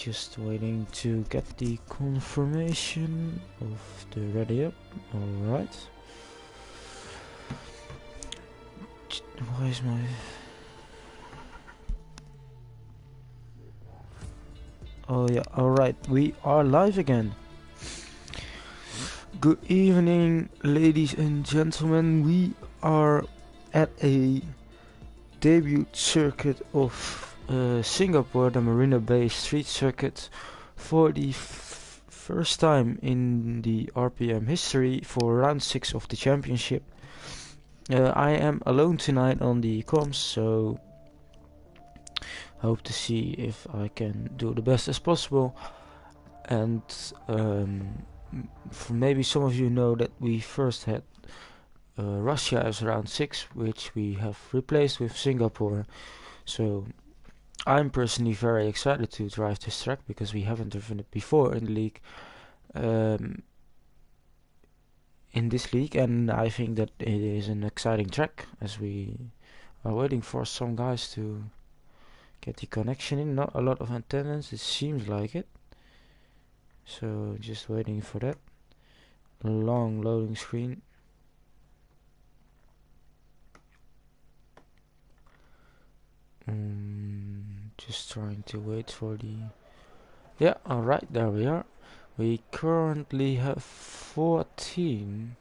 Just waiting to get the confirmation of the ready up. Alright. Why is my... Oh yeah, alright, we are live again. Good evening, ladies and gentlemen. We are at a debut circuit of Singapore, the Marina Bay Street Circuit, for the first time in the RPM history for round 6 of the championship. I am alone tonight on the comms, so hope to see if I can do the best as possible. And maybe some of you know that we first had Russia as round 6, which we have replaced with Singapore. So I'm personally very excited to drive this track because we haven't driven it before in the league, in this league, and I think that it is an exciting track as we are waiting for some guys to get the connection in. Not a lot of attendance, it seems like it, so just waiting for that. Long loading screen. Just trying to wait for the... Yeah, alright, there we are. We currently have 14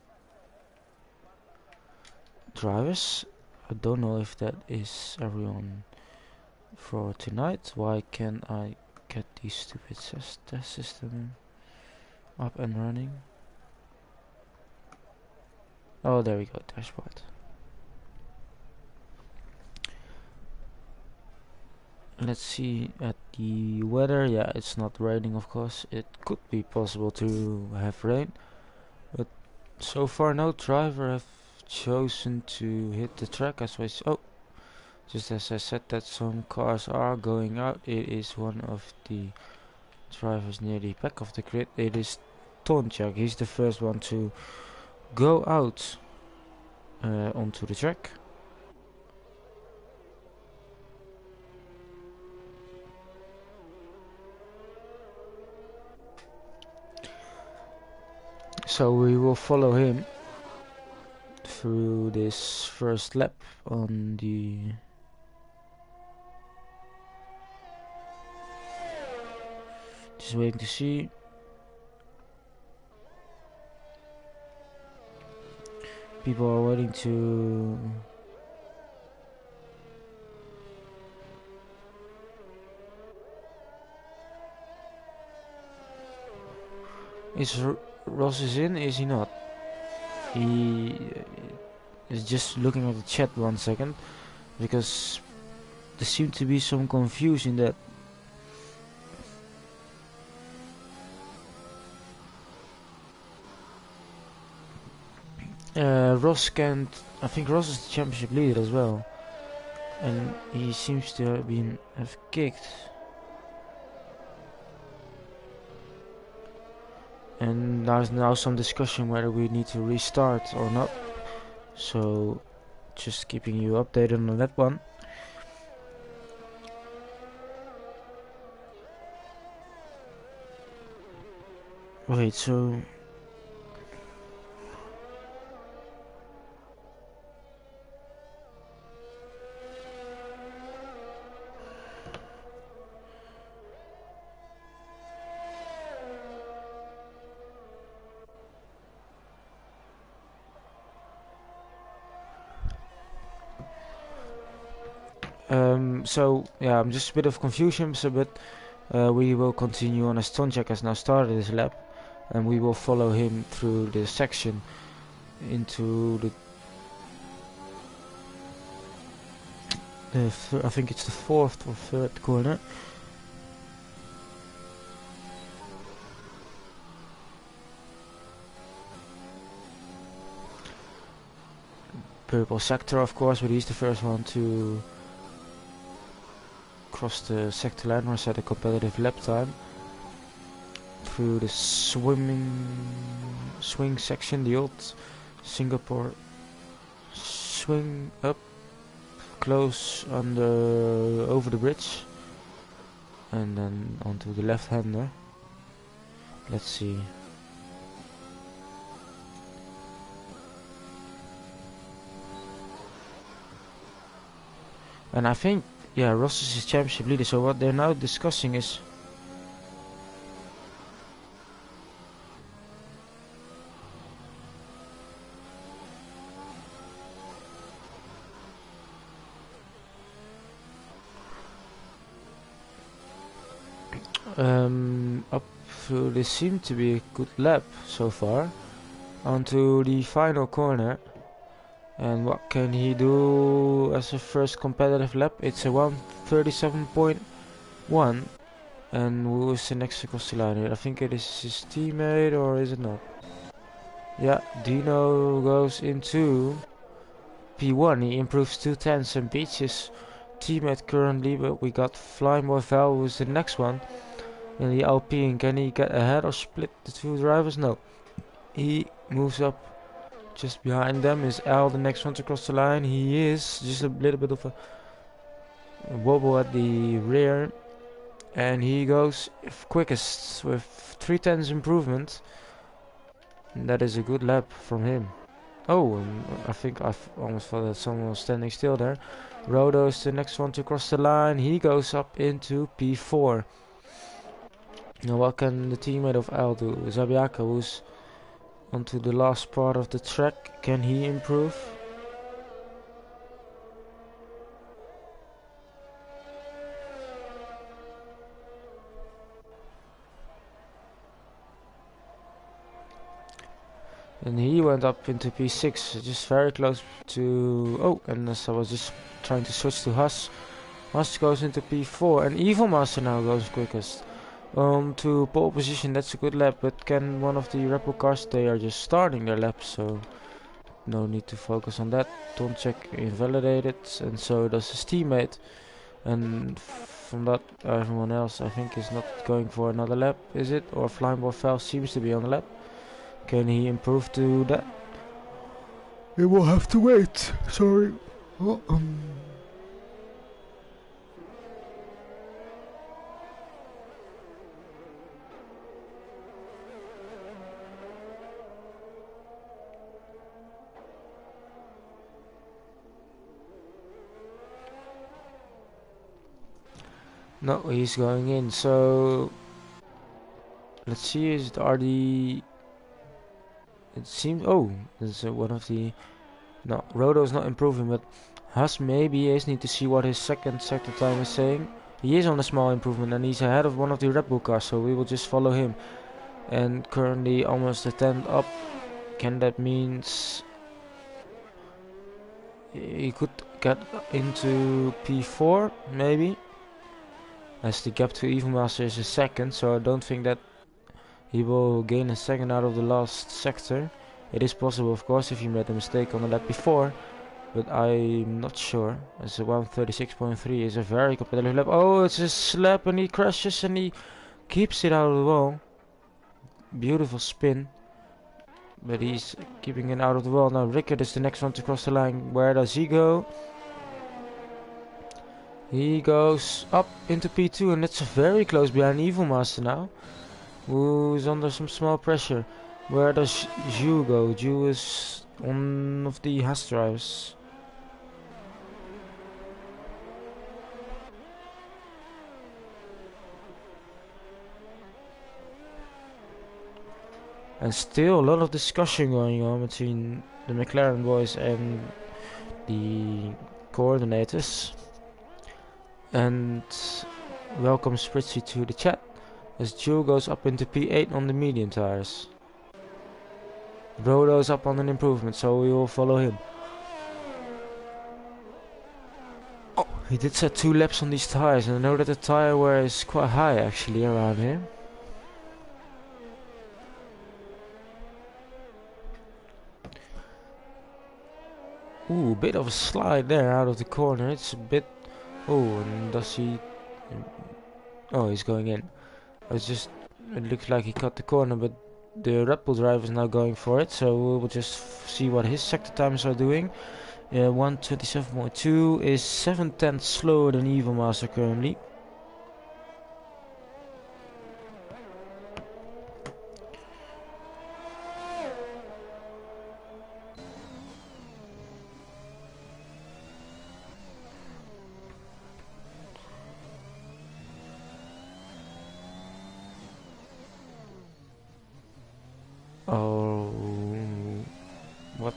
drivers. I don't know if that is everyone for tonight. Why can't I get the stupid test system up and running? Oh, there we go, dashboard. Let's see at the weather. Yeah, it's not raining, of course. It could be possible to have rain, but so far no driver have chosen to hit the track as I oh, just as I said that some cars are going out. It is one of the drivers near the back of the grid. It is Tonchak. He's the first one to go out onto the track. So we will follow him through this first lap on the... Just waiting to see. People are waiting to... Is Ross is in? Is he not? He is just looking at the chat 1 second, because there seemed to be some confusion that Ross can't... I think Ross is the championship leader as well, and he seems to have kicked. And there's now some discussion whether we need to restart or not. So just keeping you updated on that one. Wait, so... So yeah, I'm just a bit of confusion, but we will continue on as Tonchak has now started his lap, and we will follow him through the section into the I think it's the 4th or 3rd corner. Purple sector, of course, but he's the first one to cross the sector line or set a competitive lap time through the swing section, the old Singapore swing up close over the bridge. and then onto the left-hander. Let's see. And I think, yeah, Ross is championship leader, so what they're now discussing is up through, this seemed to be a good lap so far, onto the final corner. And what can he do as a first competitive lap? It's a 1:37.1. And who is the next across the line here? I think it is his teammate, or is it not? Yeah, Dino goes into P1. He improves 2 tenths and beats his teammate currently, but we got Flying Boy Val, who's the next one in the Alpine. Can he get ahead or split the two drivers? No. He moves up just behind them. Is Al the next one to cross the line? He is. Just a little bit of a wobble at the rear. And he goes quickest with 3 tenths improvement. And that is a good lap from him. Oh, I think I almost thought that someone was standing still there. Rodo is the next one to cross the line. He goes up into P4. Now what can the teammate of Al do? Zabiaka, who's onto the last part of the track. Can he improve? And he went up into P6, just very close to... Oh, and as I was just trying to switch to Haas. Haas goes into P4, and Evil Master now goes quickest. To pole position, that's a good lap, but can one of the Red Bull cars, they are just starting their laps, so no need to focus on that. Tonchek invalidated, and so does his teammate. And from that, everyone else, I think, is not going for another lap, is it? Or Flying Boy Fell seems to be on the lap. Can he improve to that? We will have to wait. Sorry. No, he's going in. So let's see. Is it RD? It seems. Oh, it's one of the. No, Rodo's not improving, but Haas maybe is. Need to see what his second sector time is saying. He is on a small improvement, and he's ahead of one of the Red Bull cars, so we will just follow him. And currently almost a tenth up. Can that means he could get into P4 maybe? As the gap to Evil Master is a second, so I don't think that he will gain a second out of the last sector. It is possible, of course, if he made a mistake on the lap before, but I'm not sure. As a 1:36.3 is a very competitive lap. Oh, it's a slap, and he crashes, and he keeps it out of the wall. Beautiful spin, but he's keeping it out of the wall. Now Rickard is the next one to cross the line. Where does he go? He goes up into P2, and it's very close behind Evil Master now, who's under some small pressure. Where does Ju go? Ju is one of the Haas drivers. And still a lot of discussion going on between the McLaren boys and the coordinators. And welcome Spritzy to the chat, as Joe goes up into P8 on the medium tires. Brodo's up on an improvement, so we will follow him. Oh, he did set 2 laps on these tires, and I know that the tire wear is quite high actually around here. Ooh, a bit of a slide there out of the corner. It's a bit... Oh, and does he... Oh, he's going in. It's just... It looks like he cut the corner, but the Red Bull driver is now going for it. So we'll just see what his sector times are doing. 1:27.2 is 7 tenths slower than Evil Master currently.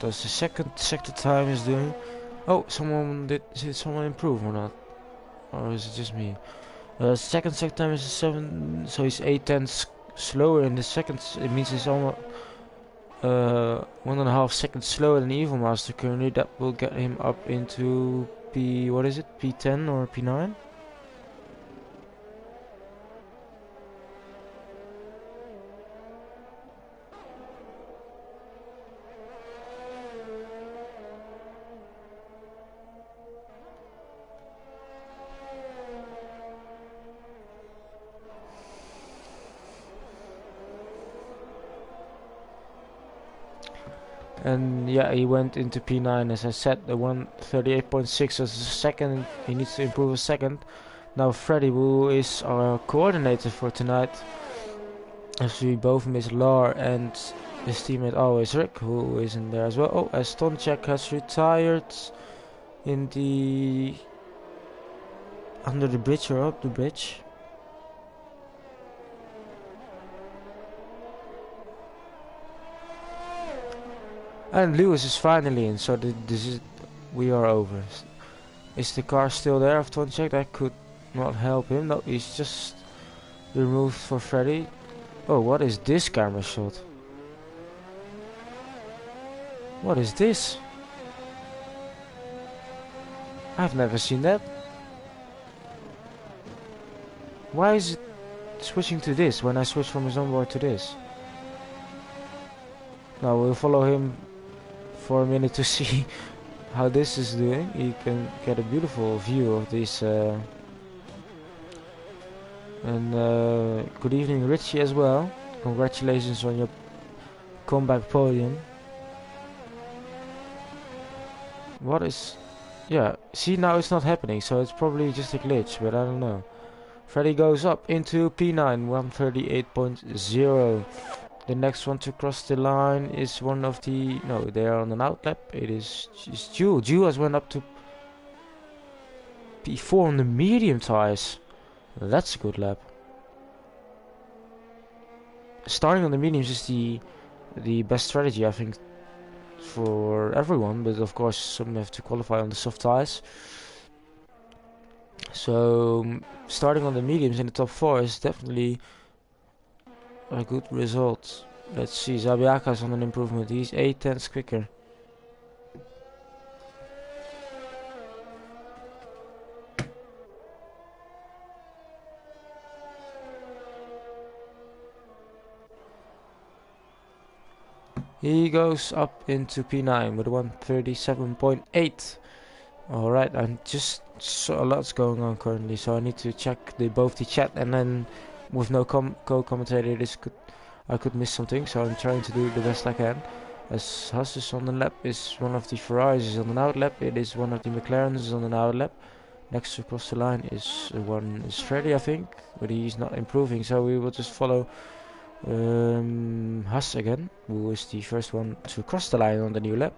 does the second sector time is doing. Oh, did someone improve or not? Or is it just me? Second sector time is 7, so he's 8 tenths slower in the seconds. It means he's almost 1.5 seconds slower than the Evil Master currently. That will get him up into what is it? P10 or P9? And yeah, he went into P9 as I said. The 138.6 as a second. He needs to improve a second. Now Freddy, who is our coordinator for tonight, as we both miss Lar and his teammate always Rick, who is in there as well. Oh, as Tonchek has retired in the under the bridge or up the bridge. And Lewis is finally in, so we are over. Is the car still there of Tonchek? That could not help him. No, he's just removed for Freddy. Oh, what is this camera shot? What is this? I've never seen that. Why is it switching to this when I switch from his onboard to this? Now we'll follow him for a minute to see how this is doing. You can get a beautiful view of this. Good evening, Richie, as well. Congratulations on your comeback podium. What is... Yeah, see, now it's not happening, so it's probably just a glitch, but I don't know. Freddy goes up into P9, 138.0. The next one to cross the line is one of the... No, they are on an out lap. It's Jewel. Jewel has went up to P4 on the medium tires. That's a good lap. Starting on the mediums is the best strategy, I think, for everyone. But of course, some have to qualify on the soft tires. So starting on the mediums in the top 4 is definitely a good result. Let's see, Zabiaka's on an improvement. He's 8 tenths quicker. He goes up into P9 with 137.8. Alright, I'm just so a lot's going on currently, so I need to check both the chat and then with no co-commentator I could miss something, so I'm trying to do the best I can. As Haas is on the lap, is one of the Ferraris is on an out lap, it is one of the McLarens is on an out lap. Next to cross the line is Freddy, I think, but he's not improving, so we will just follow Haas again, who is the first one to cross the line on the new lap.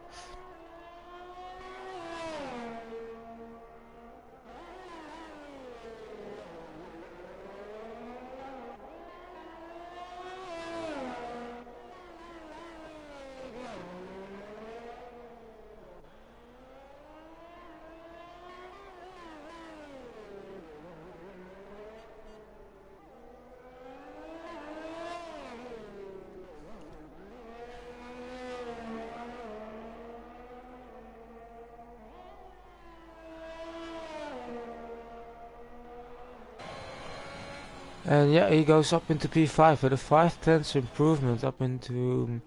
And yeah, he goes up into P5 with a 5 tenths improvement up into...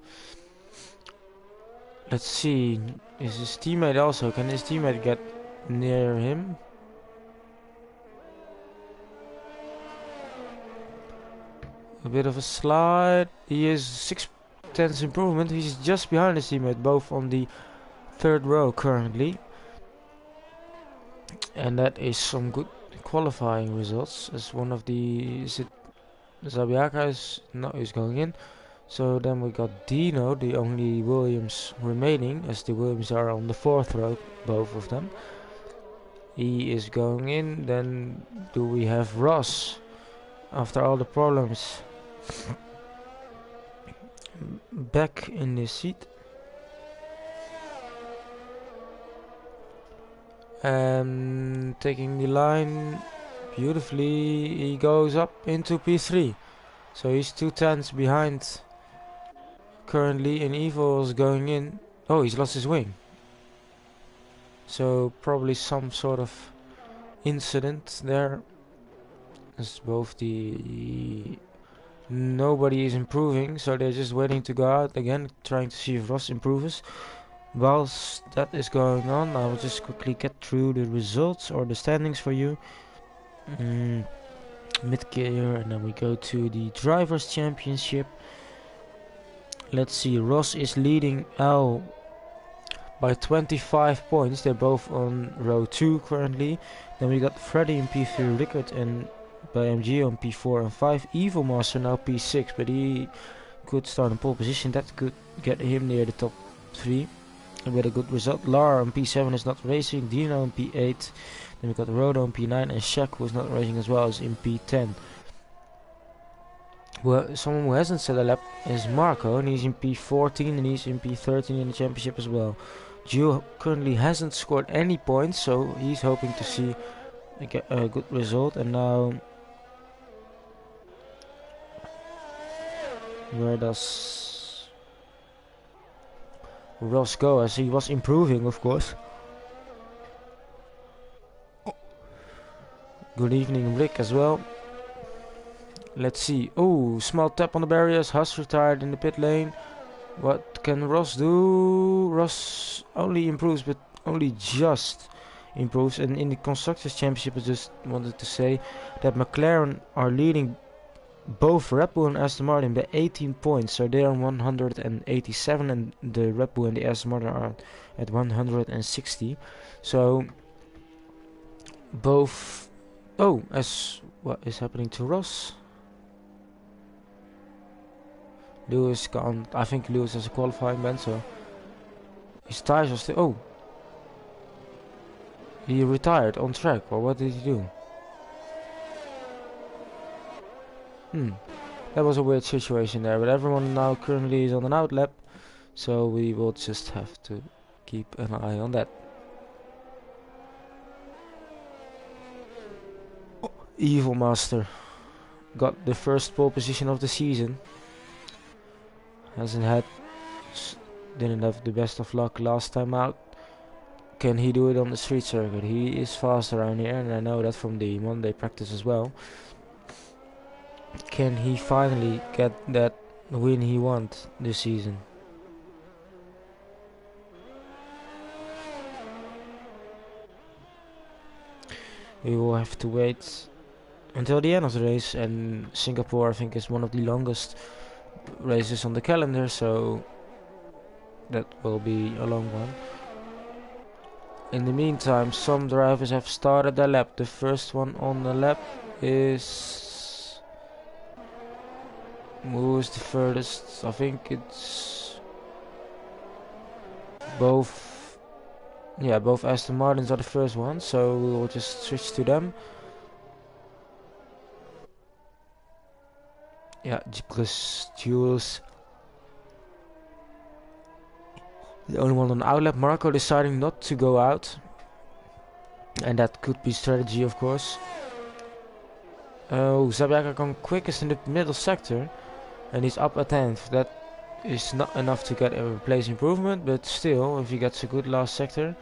Let's see, is his teammate also? Can his teammate get near him? A bit of a slide. He is 6 tenths improvement. He's just behind his teammate, both on the 3rd row currently. And that is some good qualifying results. As one of the... Is it Zabiaka is... No, he's going in. So then we got Dino, the only Williams remaining, as the Williams are on the 4th row, both of them. He is going in. Then do we have Ross? After all the problems, back in the seat. and taking the line beautifully. He goes up into P3, so he's 2 tenths behind currently, and Evil's going in. Oh, he's lost his wing, so probably some sort of incident there, as both the nobody is improving, so they're just waiting to go out again, trying to see if Ross improves. Whilst that is going on, I will just quickly get through the results or the standings for you. Mid-gear, and then we go to the Drivers' Championship. Let's see, Ross is leading Al by 25 points. They're both on row 2 currently. Then we got Freddy in P3, Rickard and BMG on P4 and 5. Evil Master now P6, but he could start in pole position. That could get him near the top 3 with a good result. Lara on P7 is not racing. Dino on P8. Then we got Rodo on P9 and Shaq, who is not racing as well, as in P10. Well, someone who hasn't set a lap is Marco, and he's in P14 and he's in P13 in the championship as well. Gio currently hasn't scored any points, so he's hoping to see a good result. And now, where does Ross go? As he was improving, of course. Good evening, Rick, as well. Let's see. Oh, small tap on the barriers. Haas retired in the pit lane. What can Ross do? Ross only improves, but only just improves. And in the Constructors' Championship, I just wanted to say that McLaren are leading both Red Bull and Aston Martin by 18 points. So they are on 187, and the Red Bull and the Aston Martin are at 160. So both... Oh, as what is happening to Ross? Lewis can't. I think Lewis has a qualifying ban, so his tires are still. Oh, he retired on track, or what did he do? That was a weird situation there, but everyone now currently is on an out lap, so we will just have to keep an eye on that. Oh, Evil Master got the first pole position of the season. Didn't have the best of luck last time out. Can he do it on the street circuit? He is fast around here, and I know that from the Monday practice as well. Can he finally get that win he wants this season? We will have to wait until the end of the race, and Singapore, I think, is one of the longest races on the calendar, so that will be a long one. In the meantime, some drivers have started their lap. The first one on the lap is... who is the furthest? I think it's both... yeah, both Aston Martins are the first ones, so we will just switch to them. Yeah, plus Jules. The only one on the outlap. Marco deciding not to go out, and that could be strategy, of course. Oh, Zabiaka come quickest in the middle sector, and he's up a 10th. That is not enough to get a place improvement, but still, if he gets a good last sector,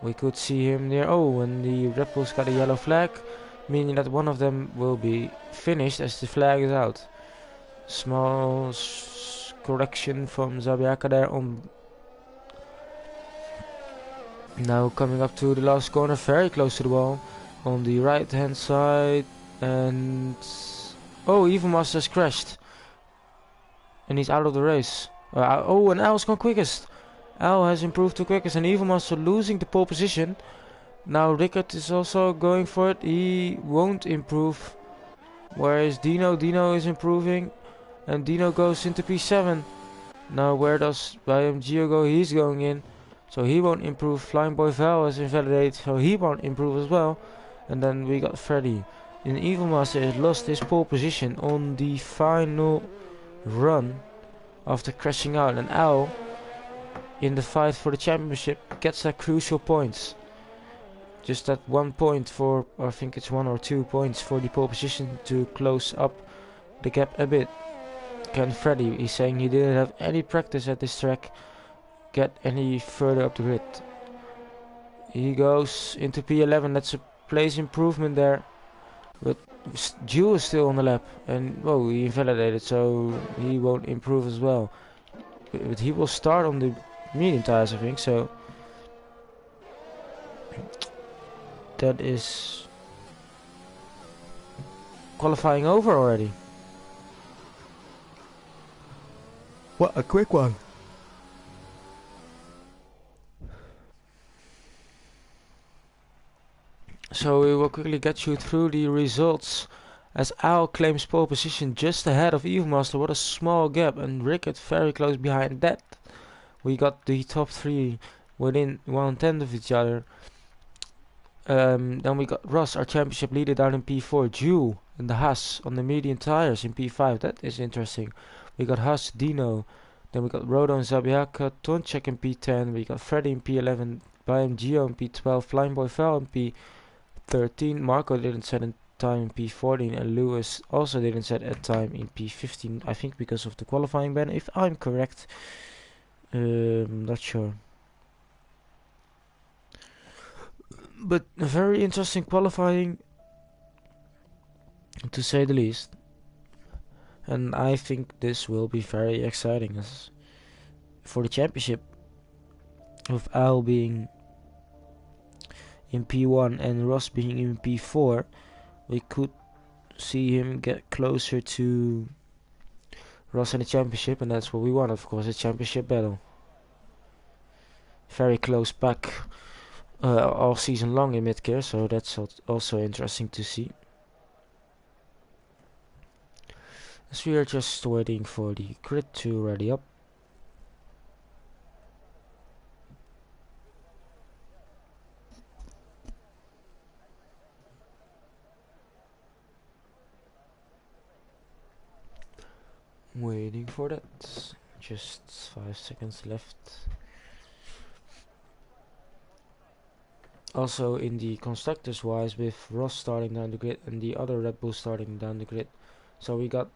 we could see him near. Oh, and the Red Bulls got a yellow flag, meaning that one of them will be finished as the flag is out. Small correction from Zabiaka there on. Now coming up to the last corner, very close to the wall on the right hand side, and oh, Evil Master has crashed and he's out of the race. Oh, and Al's gone quickest. Al has improved to quickest, and Evil Master losing the pole position. Now Rickard is also going for it. He won't improve. Whereas Dino is improving, and Dino goes into P7. Now where does BMG go? He's going in, so he won't improve. Flying Boy Val is invalidated, so he won't improve as well. And then we got Freddy. And Evil Master has lost his pole position on the final run after crashing out, and Al in the fight for the championship gets that crucial points. just that 1 point for, or I think it's 1 or 2 points for the pole position to close up the gap a bit. Can Freddy, he's saying he didn't have any practice at this track, get any further up the grid. He goes into P11, that's a place improvement there. But Jules is still on the lap, and whoa, he invalidated, so he won't improve as well. But he will start on the medium tires, I think, so that is qualifying over already. What a quick one. So we will quickly get you through the results, as Al claims pole position just ahead of Evilmaster. What a small gap, and Rickett very close behind that. We got the top 3 within 1/10 of each other. Then we got Ross, our championship leader, down in P4. Jewel and the Haas on the medium tires in P5. That is interesting. We got Haas, Dino. Then we got Rodo and Zabiaka, Tonchek in P10. We got Freddy in P11. Bayam Gio in P12. Flying Boy Fell in P13. Marco didn't set in time in P14. And Lewis also didn't set a time in P15. I think because of the qualifying ban, if I'm correct. Not sure. But a very interesting qualifying, to say the least. And I think this will be very exciting as for the championship, with Al being in P1 and Ross being in P4. We could see him get closer to Ross in the championship, and that's what we want, of course, a championship battle. Very close back all season long in mid-gear, so that's also interesting to see. As we are just waiting for the grid to ready up. Waiting for that. Just 5 seconds left. Also in the constructors wise, with Ross starting down the grid and the other Red Bull starting down the grid. So we got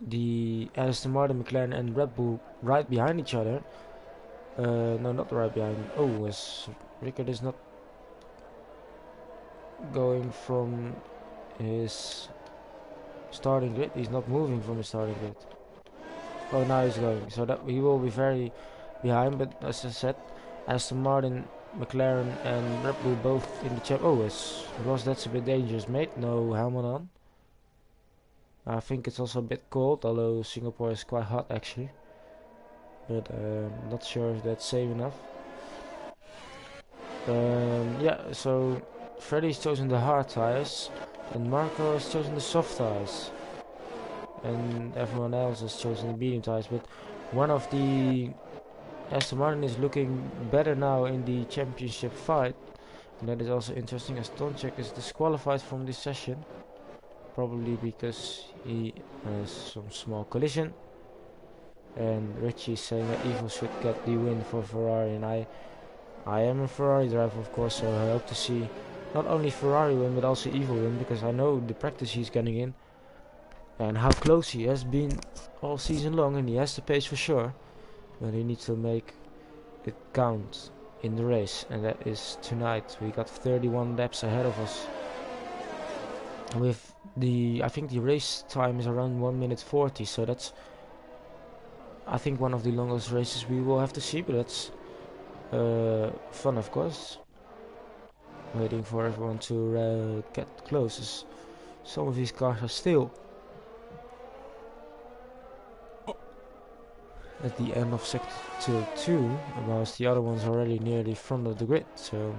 the Aston Martin, McLaren and Red Bull right behind each other. No, not right behind. Oh, as Rickard is not going from his starting grid. He's not moving from his starting grid. Oh, now he's going. So that he will be very behind. But as I said, Aston Martin, McLaren and Red Bull both in the champ. Oh, it's Ross. That's a bit dangerous, mate. No helmet on. I think it's also a bit cold, although Singapore is quite hot actually. But not sure if that's safe enough. Yeah, so Freddy's chosen the hard tires and Marco has chosen the soft tires, and everyone else has chosen the medium tires. But one of the Aston Martin is looking better now in the championship fight, and that is also interesting, as Tonchek is disqualified from this session, probably because he has some small collision. And Richie is saying that Evil should get the win for Ferrari, and I am a Ferrari driver, of course, so I hope to see not only Ferrari win but also Evil win, because I know the practice he's getting in and how close he has been all season long, and he has the pace for sure, but he needs to make it count in the race, and that is tonight. We got 31 laps ahead of us. With I think the race time is around 1 minute 40, so that's, I think, one of the longest races we will have to see, but that's fun, of course. Waiting for everyone to get close, as some of these cars are still at the end of sector 2, whilst the other ones are already near the front of the grid. So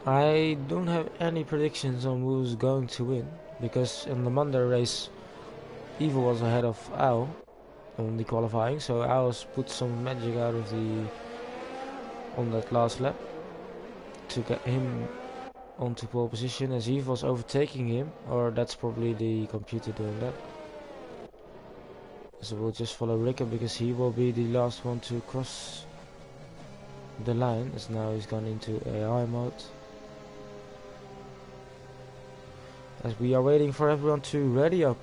I don't have any predictions on who's going to win, because in the Monday race Evil was ahead of Al on the qualifying, so Al's put some magic out of on that last lap to get him onto pole position, as Evil was overtaking him, or that's probably the computer doing that. So we'll just follow Ricker, because he will be the last one to cross the line, as now he's gone into AI mode. As we are waiting for everyone to ready up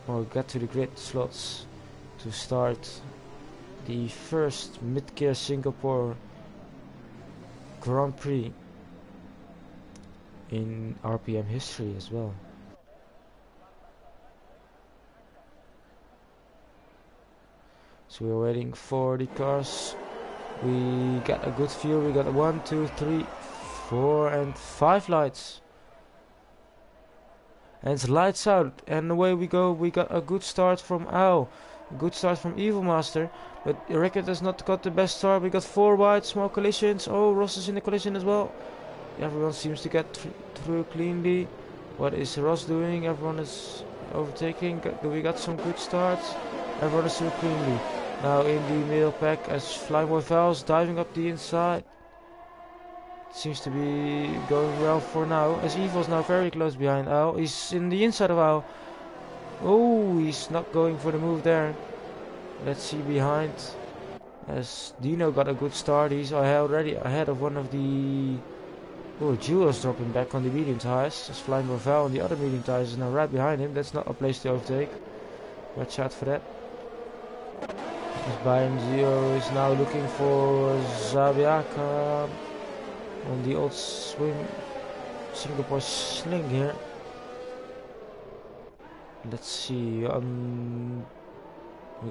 or get to the grid slots to start the first mid-gear Singapore Grand Prix in RPM history as well. So we're waiting for the cars. We got a good view. We got 1, 2, 3, 4 and 5 lights. And it's lights out, and away we go. We got a good start from Al, a good start from Evil Master, but Rickert has not got the best start. We got 4 wide, small collisions. Oh, Ross is in the collision as well. Everyone seems to get through cleanly. What is Ross doing? Everyone is overtaking. We got some good starts. Everyone is through cleanly. Now in the middle pack as Flying Boy Val's diving up the inside. Seems to be going well for now, as Evil's now very close behind Al. He's in the inside of Al. Oh, he's not going for the move there. Let's see behind. As Dino got a good start, he's already ahead of one of the... Oh, Jules dropping back on the medium tires. As Flying Bovel on the other medium tires is now right behind him. That's not a place to overtake. Watch out for that. As BMGO is now looking for Zabiaka on the old swing Singapore sling here. Let's see, we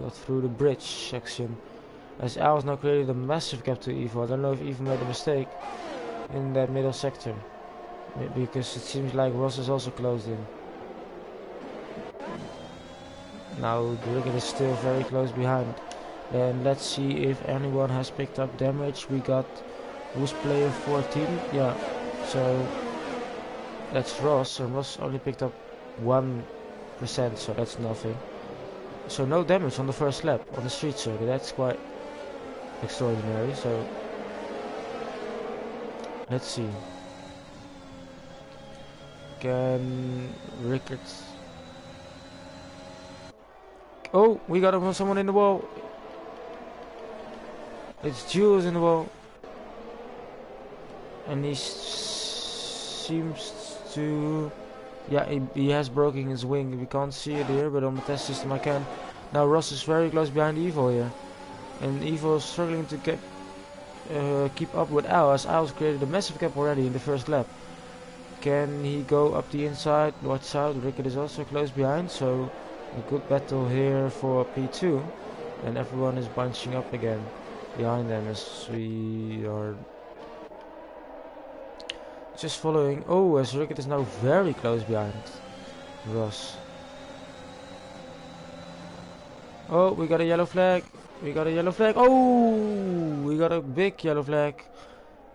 got through the bridge section as Al's now created a massive gap to Evo. I don't know if Evo made a mistake in that middle sector, because it seems like Ross is also closed in. Now the Rickett is still very close behind. Then let's see if anyone has picked up damage. We got who's player 14? Yeah, so that's Ross, and Ross only picked up 1%, so that's nothing. So no damage on the first lap on the street circuit. That's quite extraordinary. So let's see. Can Rickert... Oh, we got someone in the wall. It's Jules in the wall. And he seems to... Yeah, he has broken his wing. We can't see it here, but on the test system I can. Now Ross is very close behind Evo here. And Evo is struggling to get keep up with Al, as Al's created a massive gap already in the first lap. Can he go up the inside? Watch out, Rickert is also close behind, so a good battle here for P2. And everyone is bunching up again behind them as we are just following. Oh, as Rickert is now very close behind Ross. Oh, we got a yellow flag. We got a yellow flag. Oh, we got a big yellow flag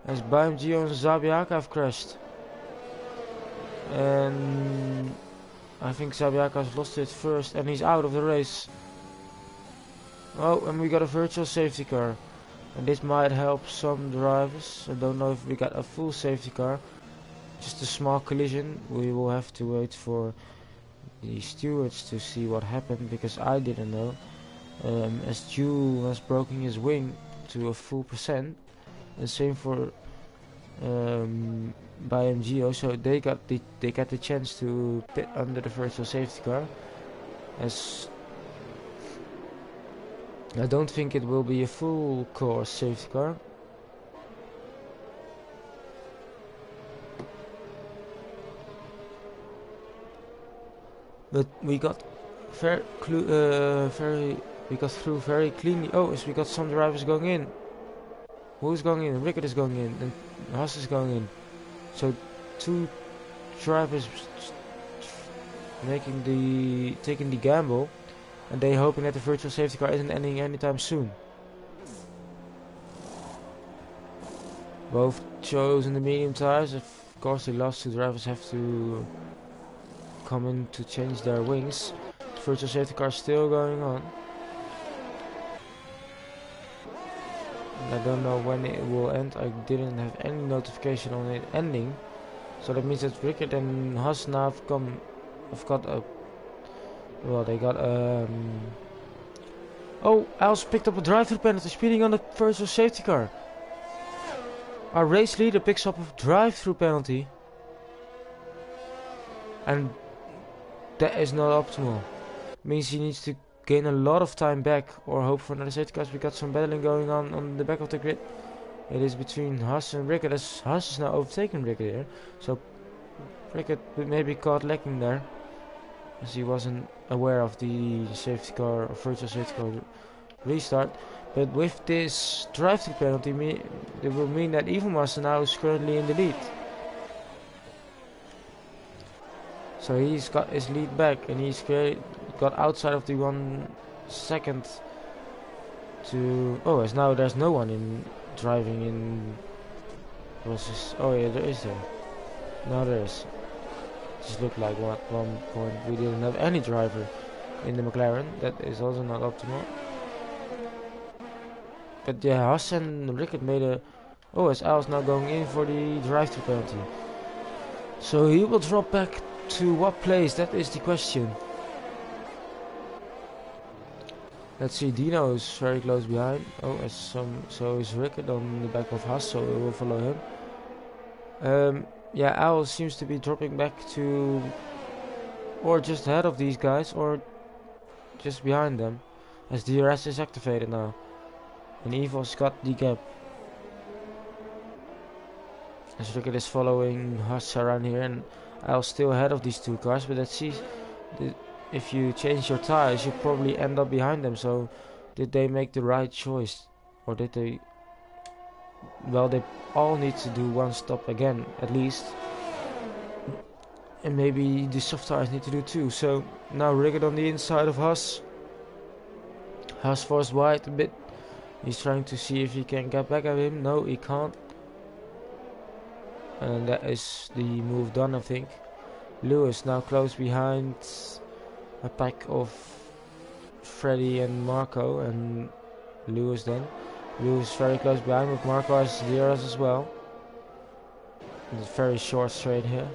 as BMG and Zabiaka have crashed. And I think Zabiaka has lost it first and he's out of the race. Oh, and we got a virtual safety car. And this might help some drivers. I don't know if we got a full safety car. Just a small collision. We will have to wait for the stewards to see what happened, because I didn't know. As Jules was broken his wing to a full %, and same for BMGO, so they got the chance to pit under the virtual safety car. As I don't think it will be a full course safety car. But we got we got through very cleanly. Oh, we got some drivers going in. Who's going in? Rickert is going in, and Haas is going in. So 2 drivers taking the gamble, and they hoping that the virtual safety car isn't ending anytime soon. Both chose in the medium tires. Of course, the last 2 drivers have to come in to change their wings. The virtual safety car is still going on. I don't know when it will end. I didn't have any notification on it ending, so that means that Rickert and Haas now have got a... Well, they got a Oh, Al's picked up a drive-through penalty, speeding on the virtual safety car. Our race leader picks up a drive-through penalty. And that is not optimal. Means he needs to gain a lot of time back or hope for another safety car. We got some battling going on the back of the grid. It is between Haas and Rickert, as Haas is now overtaking Rickert here. So Rickert maybe caught lacking there, as he wasn't aware of the safety car or virtual safety car restart. But with this drive-through penalty, it will mean that Evilmaster now is currently in the lead. So he's got his lead back, and he's got outside of the 1 second to... Oh, as now there's no one in driving in... Oh yeah, there is there. No, there is. Just looked like at one point we didn't have any driver in the McLaren. That is also not optimal. But yeah, Haas and Rickert made a... Oh, as Al's now going in for the drive-through penalty. So he will drop back to what place? That is the question. Let's see, Dino is very close behind. Oh, so is Rickert on the back of Haas, so we will follow him. Yeah, Al seems to be dropping back to... Or just ahead of these guys, or just behind them. As DRS is activated now. And Evil's got the gap. As Rickert is following Haas around here, and Al's still ahead of these two cars, but let's see. If you change your tires, you probably end up behind them. So, did they make the right choice? Or did they... Well, they all need to do one stop again, at least. And maybe the soft tires need to do too. So, now Rickert on the inside of Haas. Haas forced wide a bit. He's trying to see if he can get back at him. No, he can't. And that is the move done, I think. Lewis now close behind a pack of Freddy and Marco, and Lewis then. Lewis very close behind, with Marco has DRS as well. It's very short straight here.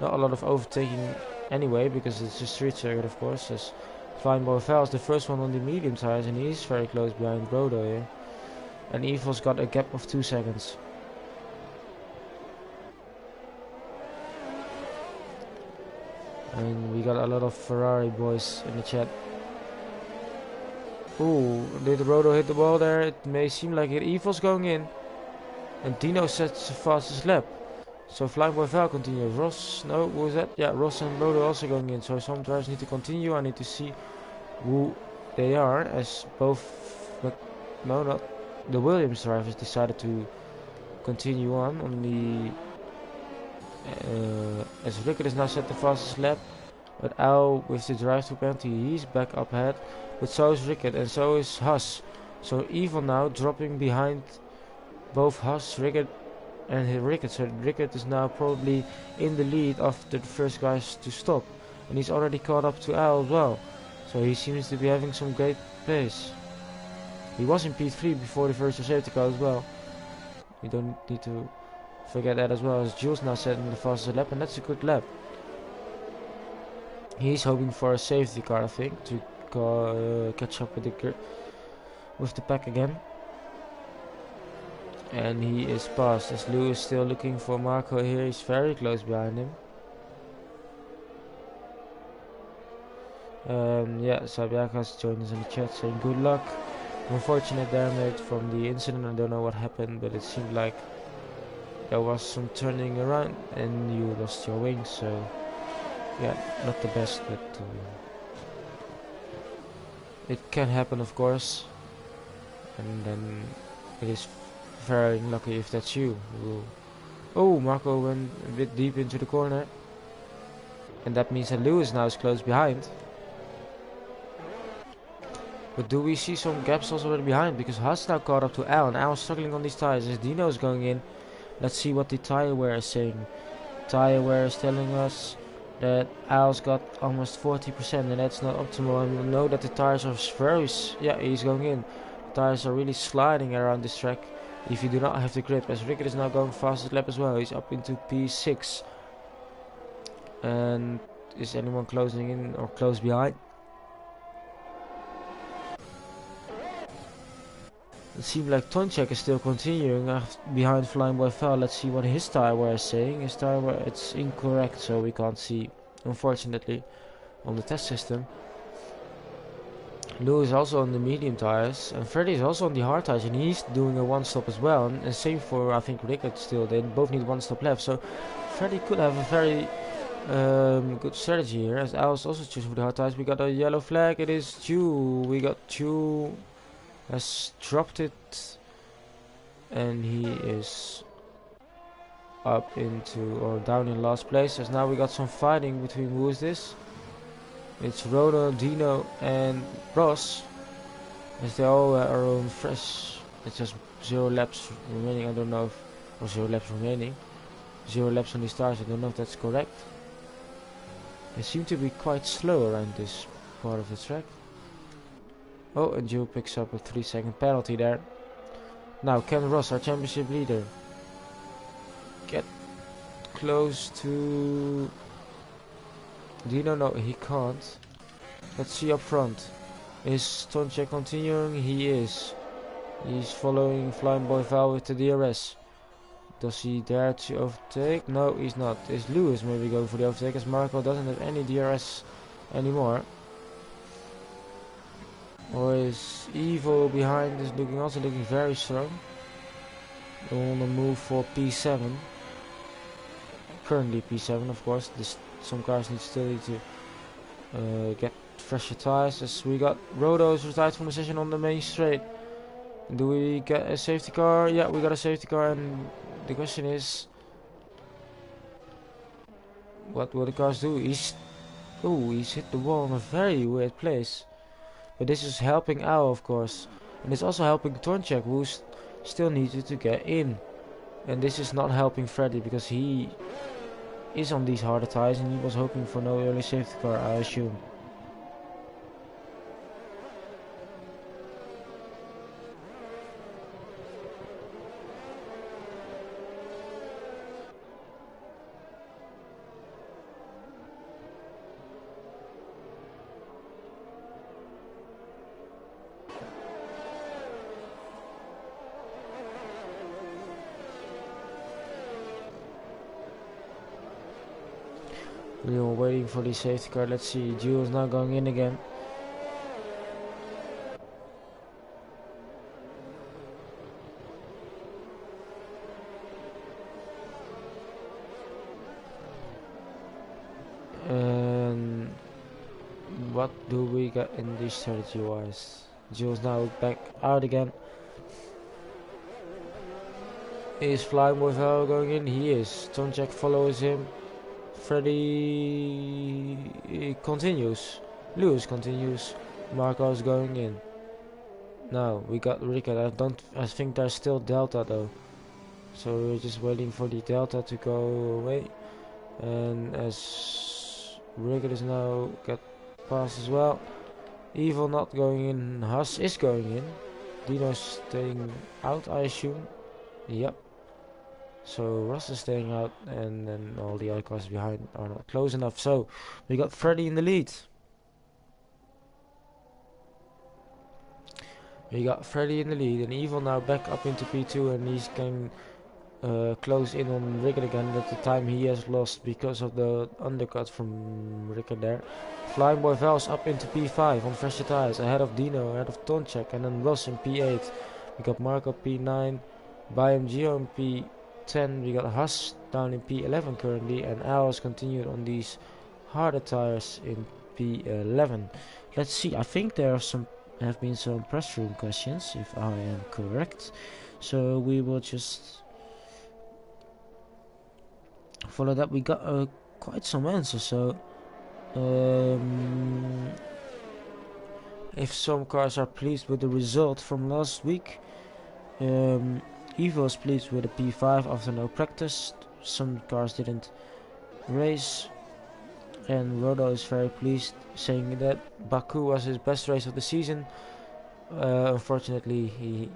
Not a lot of overtaking anyway, because it's a street circuit, of course. As Flying Boy Fell is the first one on the medium tires, and he's very close behind Brodo here. And Evil's got a gap of 2 seconds. And we got a lot of Ferrari boys in the chat. Ooh, did Rodo hit the ball there? It may seem like it. Evil's going in. And Dino sets the fastest lap. So Flying Boy Val continues. Ross, no, who is that? Yeah, Ross and Rodo also going in. So some drivers need to continue. I need to see who they are, as both... No, not the Williams drivers decided to continue on the... as Rickert is now set the fastest lap, but Al with the drive-through penalty, he's back up ahead, but so is Rickert and so is Haas. So Evil now dropping behind both Haas, Rickert and Rickert. So Rickert is now probably in the lead after the first guys to stop, and he's already caught up to Al as well. So he seems to be having some great pace. He was in P3 before the first safety car as well. You don't need to forget that as well, as Jules now setting the fastest lap, and that's a good lap. He's hoping for a safety car, I think, to catch up with the pack again. And he is passed, as Lewis still looking for Marco here. He's very close behind him. Yeah, Sabiakas joined us in the chat saying good luck. Unfortunate damage from the incident. I don't know what happened, but it seemed like there was some turning around and you lost your wings, so yeah, not the best, but it can happen, of course. And then it is very unlucky if that's you. Oh, Marco went a bit deep into the corner, and that means that Lewis now is close behind. But do we see some gaps also already behind? Because Haas now caught up to Al, and Al is struggling on these tires as Dino is going in. Let's see what the tire wear is saying. Tire wear is telling us that Al's got almost 40%, and that's not optimal. And we know that the tires are very... Yeah, he's going in. The tires are really sliding around this track if you do not have the grip. As Rickert is now going fastest lap as well. He's up into P6. And is anyone closing in or close behind? It seems like Tonchek is still continuing behind Flying Boy Foul. Let's see what his tire wear is saying. His tire wear, it's incorrect, so we can't see, unfortunately, on the test system. Lou is also on the medium tires, and Freddy is also on the hard tires, and he's doing a one stop as well. And same for, I think, Rickard still. They both need one stop left, so Freddy could have a very good strategy here. As I was also choosing for the hard tires, we got a yellow flag. It is Chu. We got Chu has dropped it, and he is up into or down in last place. As now we got some fighting between, who is this? It's Rono, Dino, and Ross. As they all are on fresh. It's just 0 laps remaining. I don't know if, or 0 laps remaining. 0 laps on the stars. I don't know if that's correct. They seem to be quite slow around this part of the track. Oh, and Joe picks up a 3-second penalty there. Now Ken Ross, our championship leader, get close to Dino. No, he can't. Let's see up front. Is Tonchek continuing? He is. He's following Flying Boy Val with the DRS. Does he dare to overtake? No, he's not. Is Lewis maybe going for the overtake, as Marco doesn't have any DRS anymore? Or is Evil behind, is also looking very strong. On the move for P7. Currently P7, of course. Some cars still need to get fresher tires. As we got Rodo's retired from the session on the main straight. Do we get a safety car? Yeah, we got a safety car, and the question is, what will the cars do? He's hit the wall in a very weird place. But this is helping Al, of course, and it's also helping Tonchek, who still needed to get in. And this is not helping Freddy, because he is on these harder tires, and he was hoping for no early safety car, I assume. We are waiting for the safety car. Let's see. Jules now going in again. And what do we get in this strategy wise? Jules now back out again. Is Flying Boy Val going in? He is. Tonchek follows him. Freddy continues. Lewis continues. Marco's going in. Now we got Rickard. I think there's still Delta though. So we're just waiting for the Delta to go away. And as Rickard is now got past as well. Evil not going in. Haas is going in. Dino's staying out, I assume. Yep. So Ross is staying out, and then all the other cars behind are not close enough. So we got Freddy in the lead. We got Freddy in the lead, and Evil now back up into P2, and he's can close in on Rickard again at the time he has lost because of the undercut from Rickard there. Flying Boy Val's up into P5 on fresher tires, ahead of Dino, ahead of Tonchek, and then Ross in P8. We got Marco P9, BMG on P10. We got Haas down in P11 currently, and Al continued on these harder tires in P11. Let's see. I think there have been some press room questions, if I am correct. So we will just follow that. We got quite some answers. So if some cars are pleased with the result from last week. Evo is pleased with a P5 after no practice. Some cars didn't race. And Rodo is very pleased, saying that Baku was his best race of the season. Unfortunately,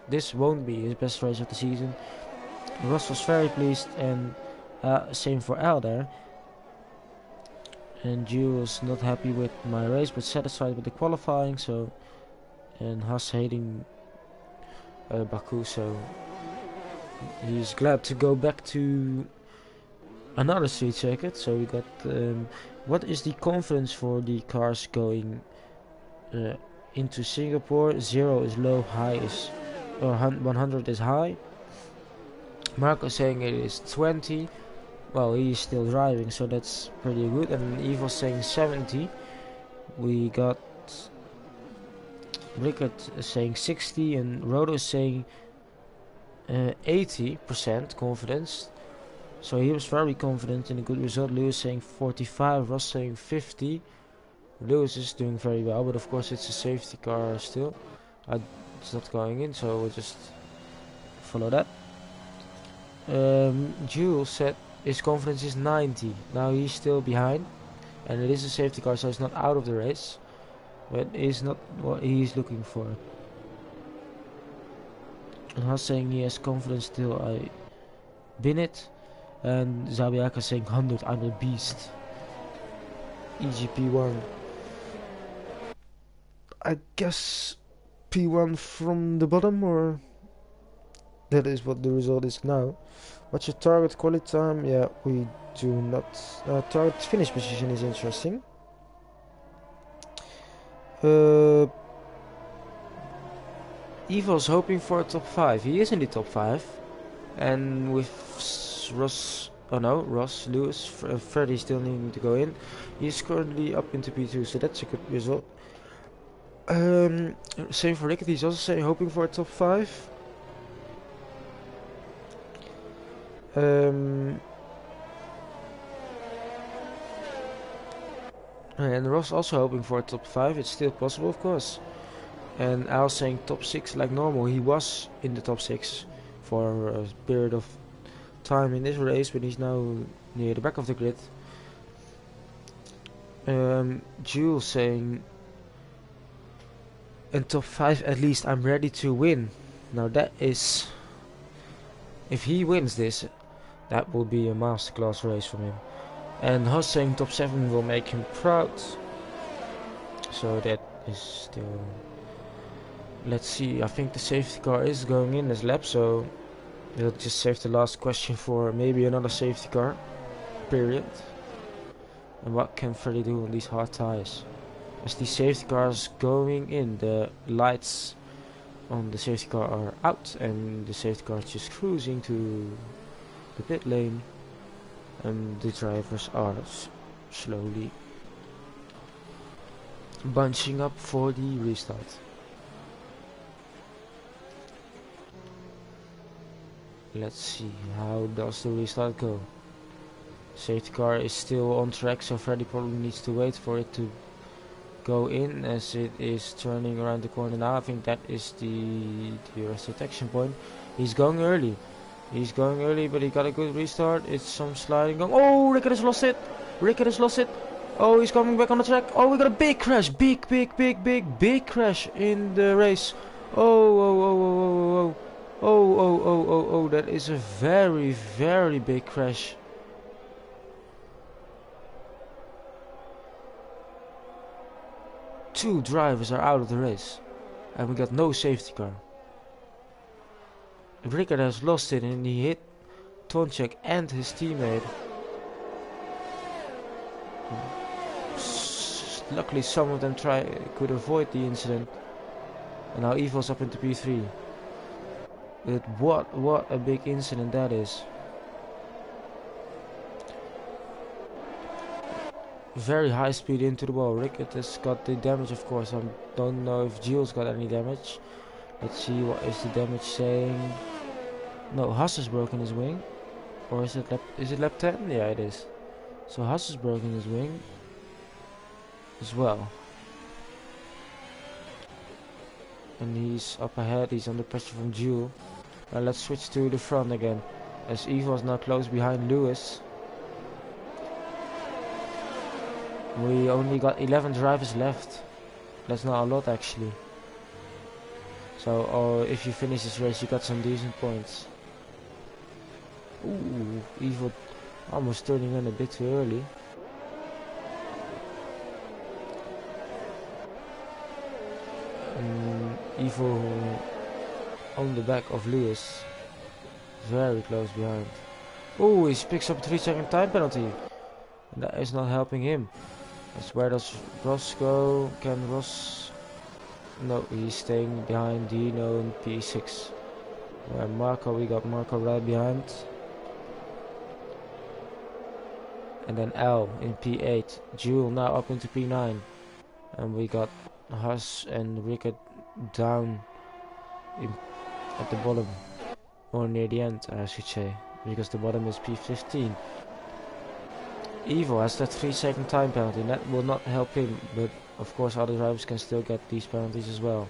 this won't be his best race of the season. Ross was very pleased, and same for Al there. And Ju was not happy with my race, but satisfied with the qualifying. So, and Haas hating Baku, so he's glad to go back to another street circuit. So we got what is the confidence for the cars going into Singapore? 0 is low, high is 100 is high. Marco saying it is 20. Well, he's still driving, so that's pretty good. And Evo saying 70. We got Rickard saying 60 and Rodo saying 80% confidence. So he was very confident in a good result. Lewis saying 45, Ross saying 50. Lewis is doing very well, but of course it's a safety car still. It's not going in, so we'll just follow that. Jules said his confidence is 90. Now he's still behind, and it is a safety car, so he's not out of the race, but it's not what he's looking for. And Haas saying he has confidence still. I bin it. And Zabiaka saying 100, I'm a beast. EGP1. I guess P1 from the bottom, or that is what the result is now. What's your target quality time? Yeah, we do not. Target finish position is interesting. Evo's hoping for a top 5. He is in the top 5. And with Ross, Lewis, Freddy still needing to go in. He's currently up into P2, so that's a good result. Same for Rickett, he's also saying hoping for a top 5. And Ross also hoping for a top 5. It's still possible, of course. And Al saying top 6 like normal. He was in the top 6 for a period of time in this race, but he's now near the back of the grid. Jules saying in top 5 at least I'm ready to win. Now that is, if he wins this, that will be a masterclass race from him. And Haas saying top 7 will make him proud. So that is still, let's see. I think the safety car is going in this lap, so we'll just save the last question for maybe another safety car, period. And what can Freddy do on these hard tires? As the safety cars going in, the lights on the safety car are out, and the safety car is just cruising to the pit lane, and the drivers are slowly bunching up for the restart. Let's see, how does the restart go? Safety car is still on track, so Freddy probably needs to wait for it to go in as it is turning around the corner now. I think that is the rest detection point. He's going early. He's going early, but he got a good restart. It's some sliding going. Oh, Rickard has lost it. Rickard has lost it. Oh, he's coming back on the track. Oh, we got a big crash. Big crash in the race. Oh. Oh, that is a very big crash. Two drivers are out of the race, and we got no safety car. Rickard has lost it, and he hit Tonchek and his teammate. Luckily some of them could avoid the incident, and now Evo's up into P3. But what a big incident that is. Very high speed into the wall. Rickard has got the damage, of course. I don't know if Jules got any damage. Let's see, what is the damage saying? No, Haas has broken his wing. Or is it lap 10? Yeah, it is. So Haas has broken his wing as well. And he's up ahead, he's under pressure from Jules. Now let's switch to the front again, as Evo is now close behind Lewis. We only got 11 drivers left. That's not a lot actually. So if you finish this race, you got some decent points. Ooh, Evo almost turning in a bit too early. Evo on the back of Lewis. Very close behind. Oh, he picks up a 3-second time penalty. And that is not helping him. That's where does Ross go? Can Ross... No, he's staying behind Dino in P6. Where Marco, we got Marco right behind. And then L in P8. Jewel now up into P9. And we got Haas and Rickard down at the bottom. Or near the end, I should say. Because the bottom is P15. Evil has that 3-second time penalty. And that will not help him. But of course other drivers can still get these penalties as well.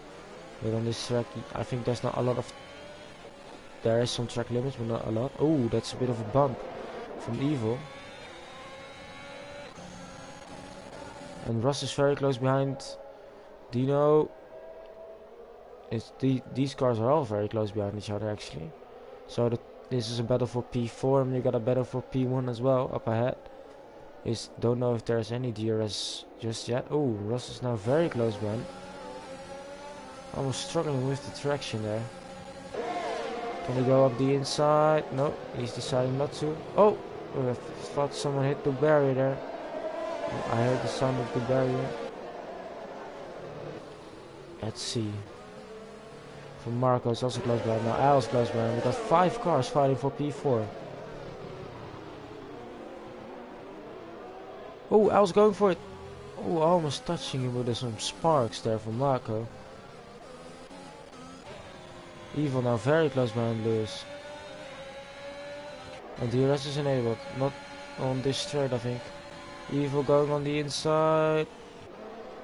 But on this track, I think there's not a lot of... There is some track limits, but not a lot. Oh, that's a bit of a bump from Evil. And Ross is very close behind Dino. These cars are all very close behind each other actually. So this is a battle for P4 and you got a battle for P1 as well up ahead. Don't know if there's any DRS just yet. Oh, Ross is now very close behind. Almost struggling with the traction there. Can he go up the inside? No, he's deciding not to. Oh, I thought someone hit the barrier there. I heard the sound of the barrier. Let's see. From Marco is also close by. Now Al's close by. We got 5 cars fighting for P4. Oh, Al's going for it. Oh, almost touching him with some sparks there from Marco. Evil now very close behind Lewis. And DRS is enabled. Not on this straight, I think. Evil going on the inside.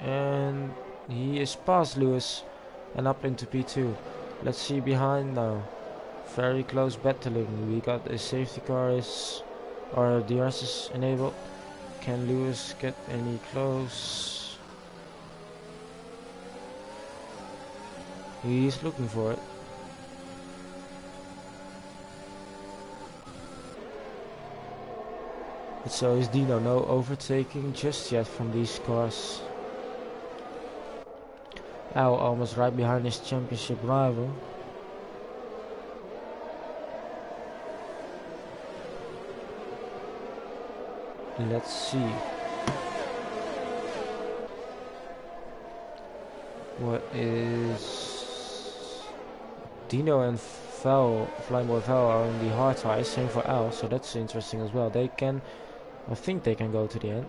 And he is past Lewis. And up into P2. Let's see behind now. Very close battling. We got a safety car or DRS is enabled. Can Lewis get any close? He's looking for it. But so is Dino. No overtaking just yet from these cars. Al almost right behind his championship rival. Let's see. What is... Dino and Flying Boy Val are on the hard tires, same for Al, so that's interesting as well. They can... I think they can go to the end.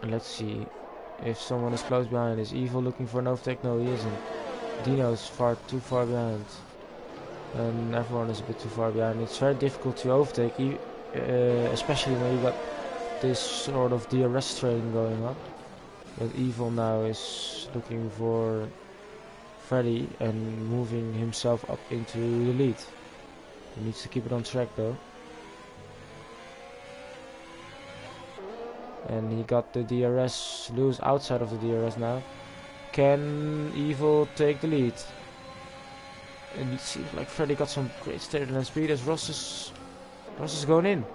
And let's see if someone is close behind. Is Evil looking for an overtake? No, he isn't. Dino is too far behind. And everyone is a bit too far behind. It's very difficult to overtake, especially when you got this sort of DRS training going on. But Evil now is looking for Freddy and moving himself up into the lead. He needs to keep it on track though. And he got the DRS, Lewis outside of the DRS now. Can Evil take the lead? And it seems like Freddy got some great steering and speed as Ross is going in.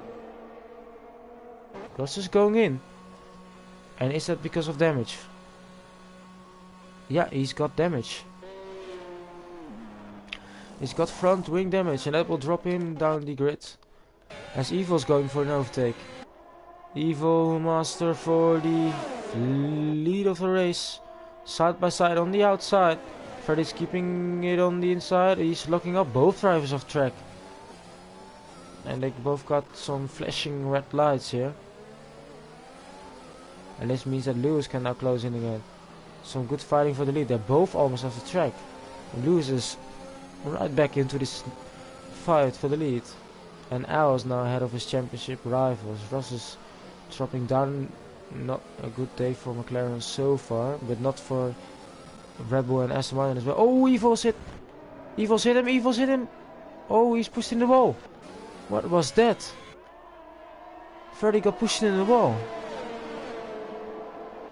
Ross is going in. And is that because of damage? Yeah, he's got damage. He's got front wing damage and that will drop him down the grid. As Evil's going for an overtake. Evil Master for the lead of the race. Side by side on the outside. Freddy's keeping it on the inside. He's locking up both drivers off track. And they both got some flashing red lights here. And this means that Lewis can now close in again. Some good fighting for the lead. They're both almost off the track. And Lewis is right back into this fight for the lead. And Al is now ahead of his championship rivals. Ross is dropping down. Not a good day for McLaren so far. But not for Red Bull and Aston Martin as well. Oh, Evil's hit. Evil's hit him. Evil's hit him. Oh, he's pushed in the wall. What was that? Freddy got pushed in the wall.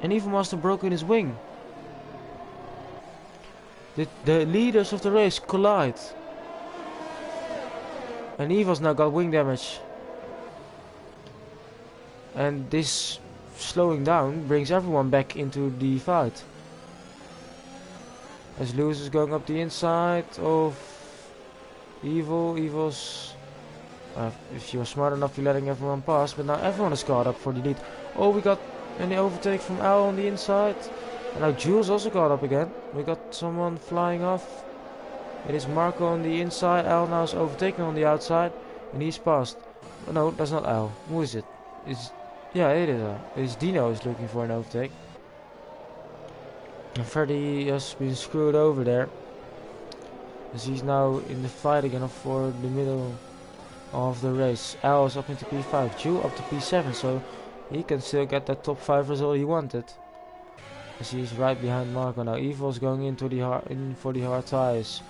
And Evil Master broke in his wing. The leaders of the race collide. And Evil's now got wing damage. And this slowing down brings everyone back into the fight. As Lewis is going up the inside of Evil. Evil's... if you're smart enough, you're letting everyone pass, but now everyone is caught up for the lead. Oh, we got an overtake from Al on the inside. And now Jules also caught up again. We got someone flying off. It is Marco on the inside. Al now is overtaken on the outside. And he's passed. Oh, no, that's not Al. Who is it? Yeah, it is Al. It is Dino who's looking for an overtake. And Freddy has been screwed over there. As he's now in the fight again for the middle of the race. Al is up into P5. Jules up to P7, so he can still get that top 5 result he wanted. As he's right behind Marco now. Evil's going in for the hard tires.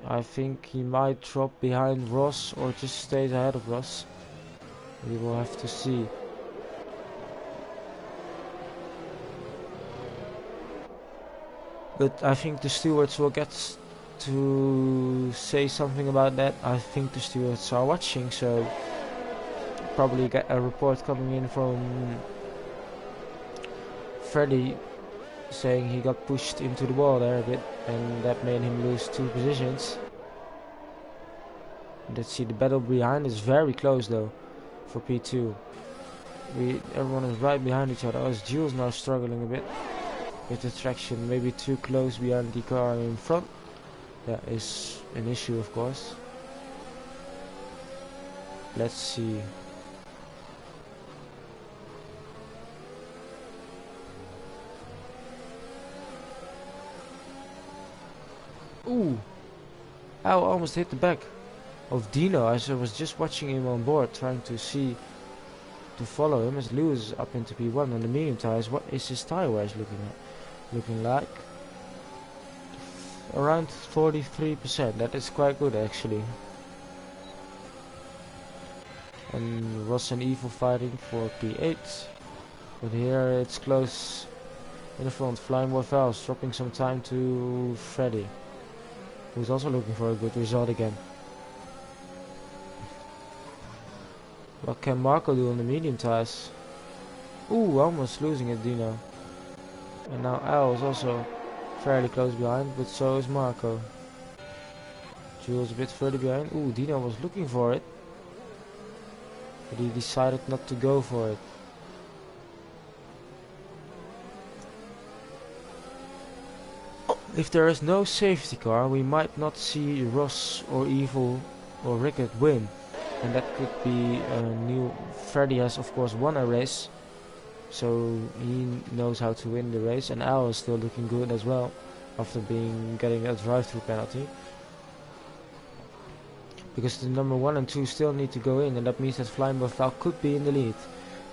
I think he might drop behind Ross or just stays ahead of Ross. We will have to see. But I think the stewards will get to say something about that. I think the stewards are watching, so probably get a report coming in from Freddy saying he got pushed into the wall there a bit, and that made him lose 2 positions. Let's see, the battle behind is very close though for P2. Everyone is right behind each other. As Jules now struggling a bit with the traction, maybe too close behind the car in front. That is an issue, of course. Let's see. Ooh! Al almost hit the back of Dino as I was just watching him on board, trying to follow him as Lewis is up into P1 on the medium tires. What is his tire wear looking like? Around 43%. That is quite good actually. And Ross and Evil fighting for P8. But here it's close in the front. Flying Boy Valves dropping some time to Freddy, who's also looking for a good result again. What can Marco do on the medium tires? Ooh, almost losing it, Dino. And now Al is also fairly close behind, but so is Marco. Jules a bit further behind. Ooh, Dino was looking for it, but he decided not to go for it. If there is no safety car, we might not see Ross or Evil or Rickett win. And that could be a new... Freddy has of course won a race, so he knows how to win the race. And Al is still looking good as well, after getting a drive-through penalty. Because the number 1 and 2 still need to go in, and that means that Flying Boy Val could be in the lead.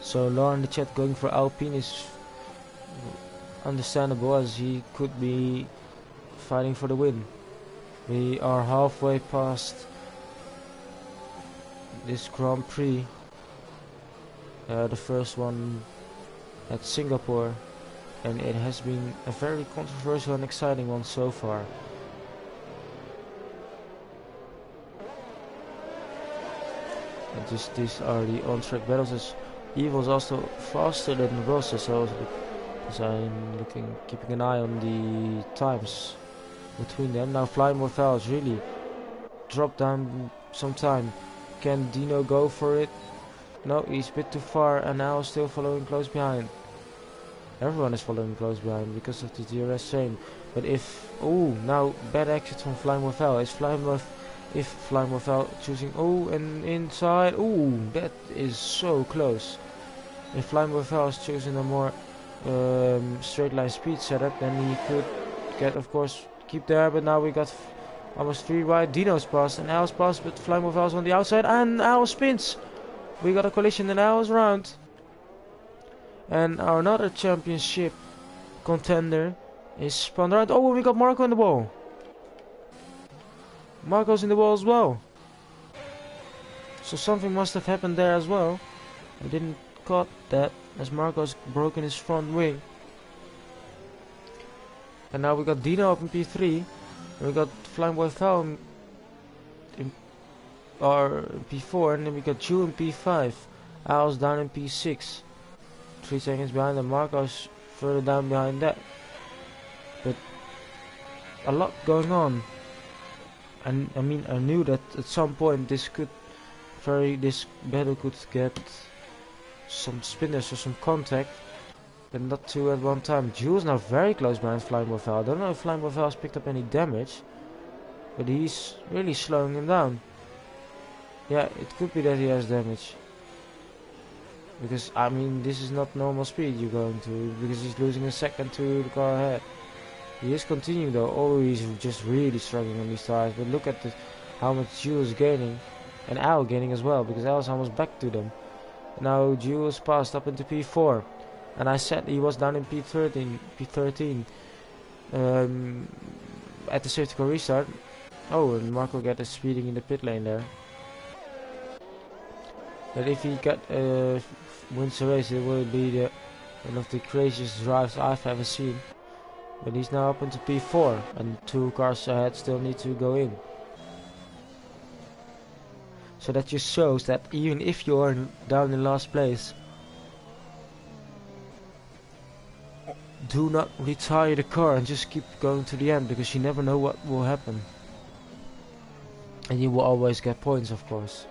So Laura in the chat going for Alpine is understandable, as he could be fighting for the win. We are halfway past this Grand Prix, the first one at Singapore, and it has been a very controversial and exciting one so far. And just these are the on-track battles. As Evil's also faster than Ross, so I'm keeping an eye on the times between them. Now Flying Morthal has really dropped down some time. Can Dino go for it? No, he's a bit too far, and now still following close behind. Everyone is following close behind because of the DRS chain. But if... oh, now bad exit from Flying Morthal. If Flying Morthal choosing... oh, and inside... oh, that is so close. If Flying Morthal is choosing a more straight line speed setup, then he could get, of course, keep there. But now we got almost 3 wide. Dino's passed and Al's passed, but Flying Morthal's on the outside, and Al spins. We got a collision and Al's round. And our another championship contender is spun around. Oh, we got Marco in the wall. Marco's in the wall as well. So something must have happened there as well. I didn't caught that, as Marco's broken his front wing. And now we got Dino up in P3. And we got Flying Boy Val in P4. And then we got Ju in P5. Al's down in P6. 3 seconds behind, and Marco's further down behind that. But a lot going on. And I mean, I knew that at some point this battle could get some spinners or some contact, but not two at one time. Jules now very close behind Flying Morphel. I don't know if Flying Morphel has picked up any damage, but he's really slowing him down. Yeah, it could be that he has damage. Because, I mean, this is not normal speed you're going to, because he's losing a second to the car ahead. He is continuing though, oh, he's just really struggling on these tires, but look at how much Jules is gaining, and Al gaining as well, because Al's almost back to them. Now Jules passed up into P4, and I said he was down in P13 at the safety car restart. Oh, and Marco Get is speeding in the pit lane there. But if he wins the race, it will be one of the craziest drives I've ever seen. But he's now up into P4, and 2 cars ahead still need to go in. So that just shows that even if you are down in last place, do not retire the car and just keep going to the end, because you never know what will happen. And you will always get points, of course.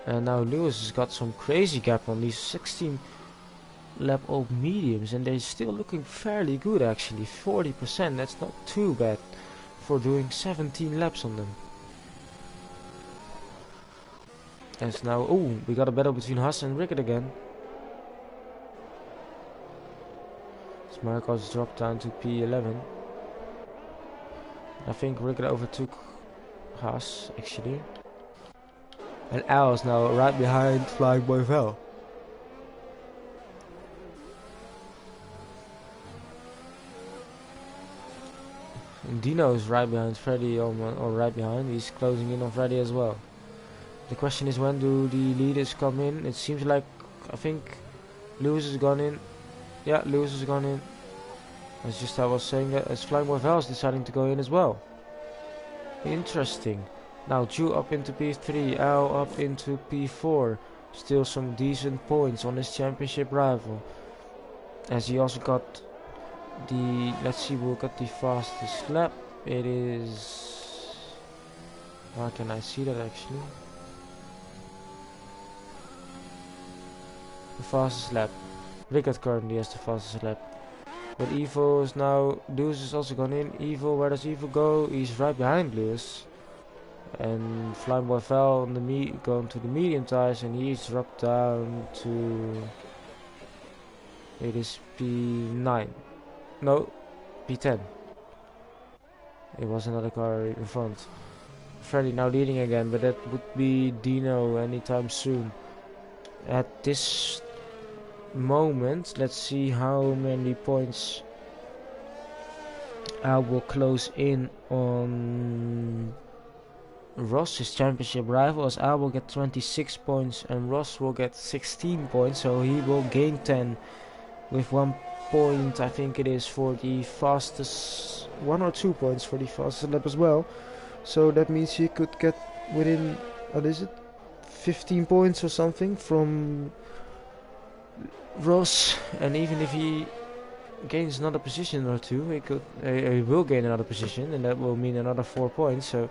And now Lewis has got some crazy gap on these 16 lap old mediums, and they're still looking fairly good actually. 40%, that's not too bad for doing 17 laps on them. And so now, oh, we got a battle between Haas and Rickett again. So Marco's dropped down to P11. I think Rickett overtook Haas actually. And Al is now right behind Flying Boy Vel. And Dino is right behind Freddy, or right behind. He's closing in on Freddy as well. The question is, when do the leaders come in? It seems like, I think Lewis has gone in. Yeah, Lewis has gone in. It's just I was saying that as Flying Boy Vel is deciding to go in as well. Interesting. Now Ju up into P3, Al up into P4. Still some decent points on his championship rival. As he also got the, let's see, we'll get the fastest lap. It is, how can I see that actually? The fastest lap. Rickett currently has the fastest lap. But Evo is now, Lewis is also gone in. Evo, where does Evo go? He's right behind Lewis. And Flying Boy Vel on the going to the medium tires, and he's dropped down to, it is P9. No, P10. It was another car in front. Freddy now leading again, but that would be Dino anytime soon. At this moment, let's see how many points I will close in on Ross, his championship rival, as I will get 26 points and Ross will get 16 points, so he will gain 10 with 1 point, I think it is, for the fastest, 1 or 2 points for the fastest lap as well. So that means he could get within, what is it, 15 points or something from Ross, and even if he gains another position or two, he will gain another position, and that will mean another 4 points. So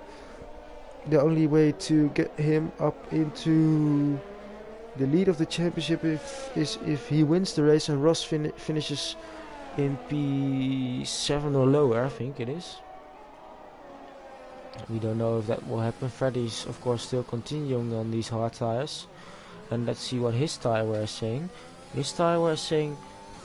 the only way to get him up into the lead of the championship is if he wins the race and Ross finishes in P7 or lower, I think it is. We don't know if that will happen. Freddy's of course still continuing on these hard tires, and let's see what his tire wear is saying. His tire wear is saying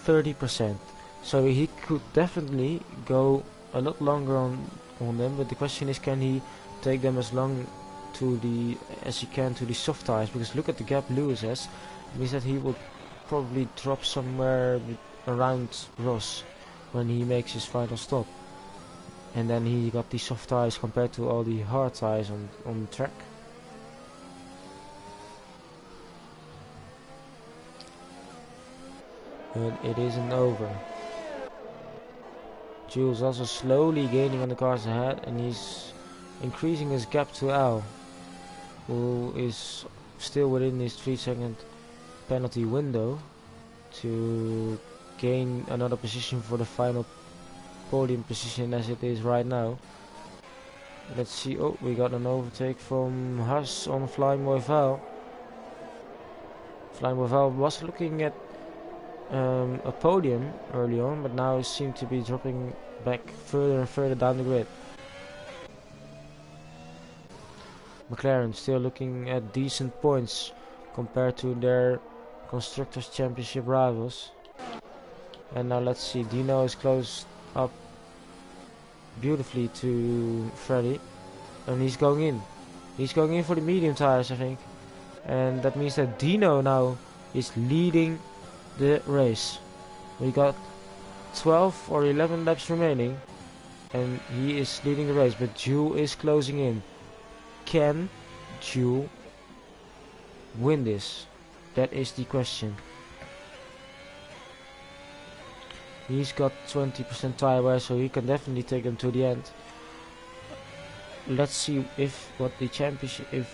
30%, so he could definitely go a lot longer on them, but the question is, can he take them as long as he can to the soft tires? Because look at the gap Lewis has. It means that he will probably drop somewhere around Ross when he makes his final stop. And then he got the soft tires compared to all the hard tires on the track. But it isn't over. Jules also slowly gaining on the cars ahead, and he's increasing his gap to Al, who is still within his 3-second penalty window to gain another position for the final podium position as it is right now. Let's see. Oh, we got an overtake from Haas on Flying Boy Val. Flying Boy Val was looking at a podium early on, but now seems to be dropping back further and further down the grid. McLaren still looking at decent points compared to their Constructors' Championship rivals. And now let's see, Dino is close up beautifully to Freddy, and he's going in. He's going in for the medium tires, I think. And that means that Dino now is leading the race. We got 12 or 11 laps remaining, and he is leading the race, but Jules is closing in. Can Jules win this? That is the question. He's got 20% tire wear, so he can definitely take them to the end. Let's see what the championship.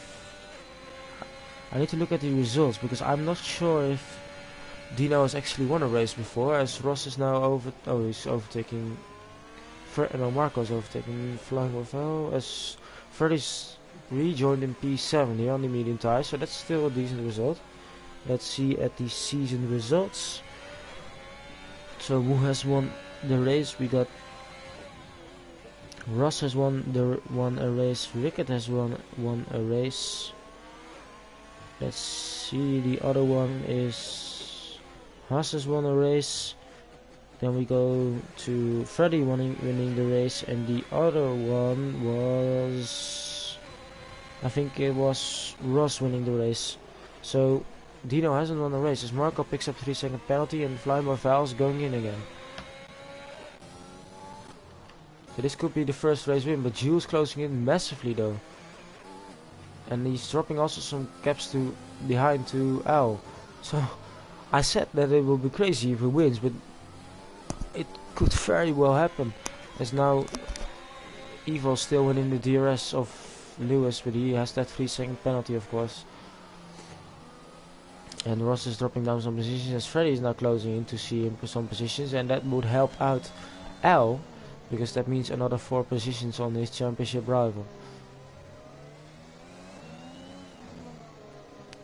I need to look at the results, because I'm not sure if Dino has actually won a race before, as Ross is now he's overtaking. Marco's overtaking Flying Wolf, as Freddy's rejoined in P7 here on the medium tire, so that's still a decent result. Let's see at the season results. So who has won the race? We got Ross has won a race. Rickett has won a race. Let's see, the other one is Haas has won a race. Then we go to Freddy winning the race, and the other one was, I think it was Ross winning the race. So Dino hasn't won the race as Marco picks up 3-second penalty, and Flying Boy Val is going in again. So this could be the first race win, but Jules closing in massively though. And he's dropping also some gaps behind to Al. So I said that it will be crazy if he wins, but it could very well happen, as now Evil's still winning the DRS of Lewis, but he has that 3-second penalty of course. And Ross is dropping down some positions, as Freddy is now closing in to see him for some positions, and that would help out Al, because that means another 4 positions on his championship rival.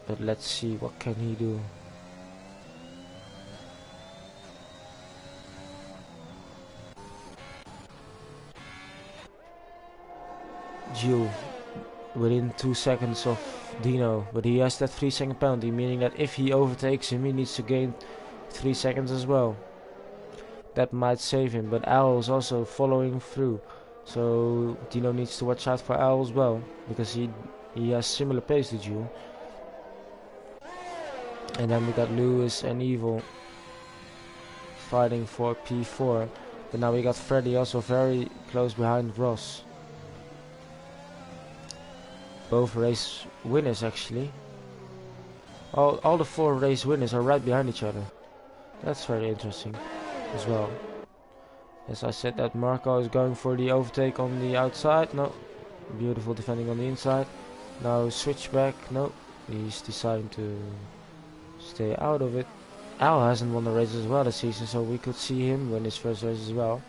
But let's see, what can he do? Gio within 2 seconds of Dino, but he has that 3-second penalty, meaning that if he overtakes him, he needs to gain 3 seconds as well. That might save him, but Al is also following through, so Dino needs to watch out for Al as well, because he has similar pace to Jules. And then we got Lewis and Evil fighting for P4, but now we got Freddy also very close behind Ross. Both race winners actually. All the 4 race winners are right behind each other. That's very interesting as well. As I said, that Marco is going for the overtake on the outside. No. Beautiful defending on the inside. Now switch back. No. He's deciding to stay out of it. Al hasn't won the race as well this season, so we could see him win his first race as well.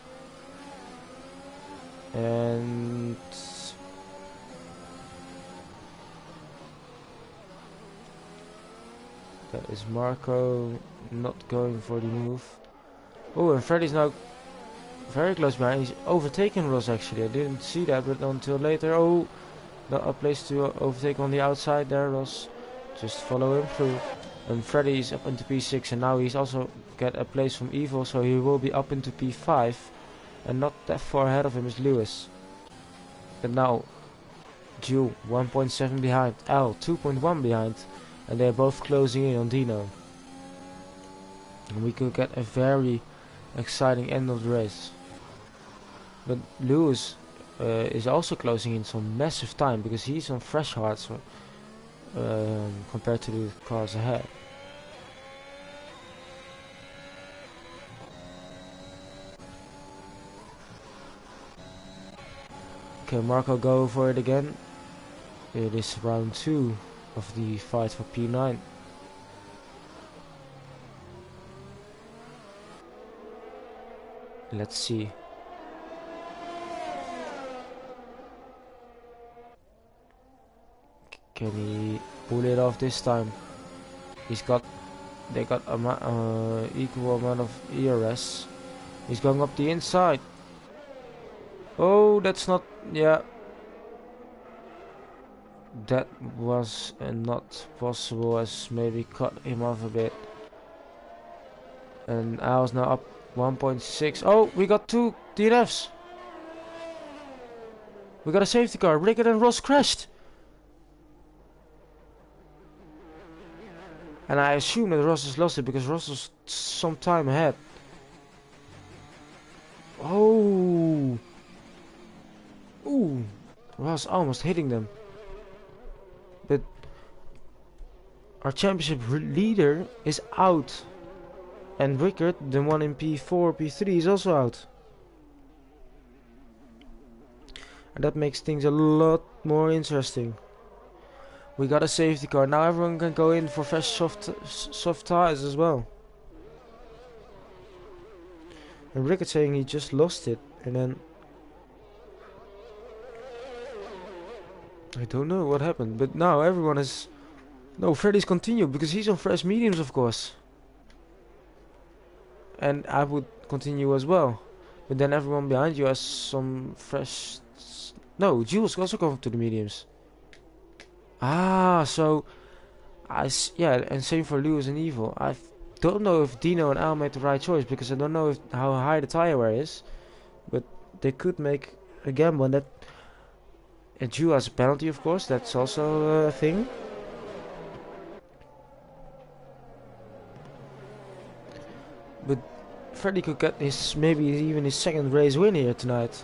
And that is Marco not going for the move. Oh, and Freddy's now very close behind. He's overtaken Ross actually. I didn't see that, but until later. Oh, not a place to overtake on the outside there, Ross. Just follow him through. And Freddy is up into P6, and now he's also got a place from Evil, so he will be up into P5. And not that far ahead of him is Lewis. But now Jules 1.7 behind, Al 2.1 behind, and they're both closing in on Dino. And we could get a very exciting end of the race. But Lewis is also closing in some massive time, because he's on fresh hards compared to the cars ahead. Okay, Marco go for it again. It is round 2 of the fight for P9. Let's see. Can he pull it off this time? They got equal amount of ERS. He's going up the inside. Oh, that's not, yeah. That was not possible, as maybe cut him off a bit. And Al's now up 1.6. Oh, we got 2 DNFs. We got a safety car. Rickard and Ross crashed. And I assume that Ross has lost it because Ross was some time ahead. Oh. Ooh. Ross almost hitting them. But our championship leader is out. And Rickard, the one in P4, P3 is also out. And that makes things a lot more interesting. We got a safety car. Now everyone can go in for fresh soft tires as well. And Rickard saying he just lost it. And then I don't know what happened. But now everyone is... No, Freddy's continued because he's on fresh mediums, of course. And I would continue as well. But then everyone behind you has some fresh... No, Jules also going to the mediums. Ah, so... yeah, and same for Lewis and Evil. I don't know if Dino and Al made the right choice, because I don't know how high the tire wear is. But they could make a gamble, and that... And Jules has a penalty, of course. That's also a thing. But Freddy could get his, maybe even his second race win here tonight.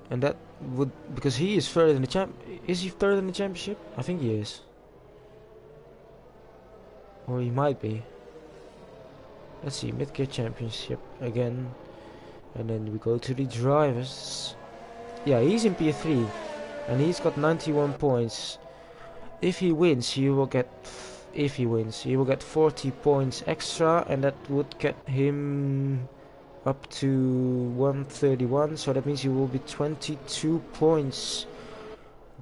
And that would, because he is third in the is he third in the championship? I think he is. Or he might be. Let's see, mid-gear championship again. And then we go to the drivers. Yeah, he's in P3. And he's got 91 points. If he wins, he will get... If he wins, he will get 40 points extra. And that would get him... up to 131, so that means he will be 22 points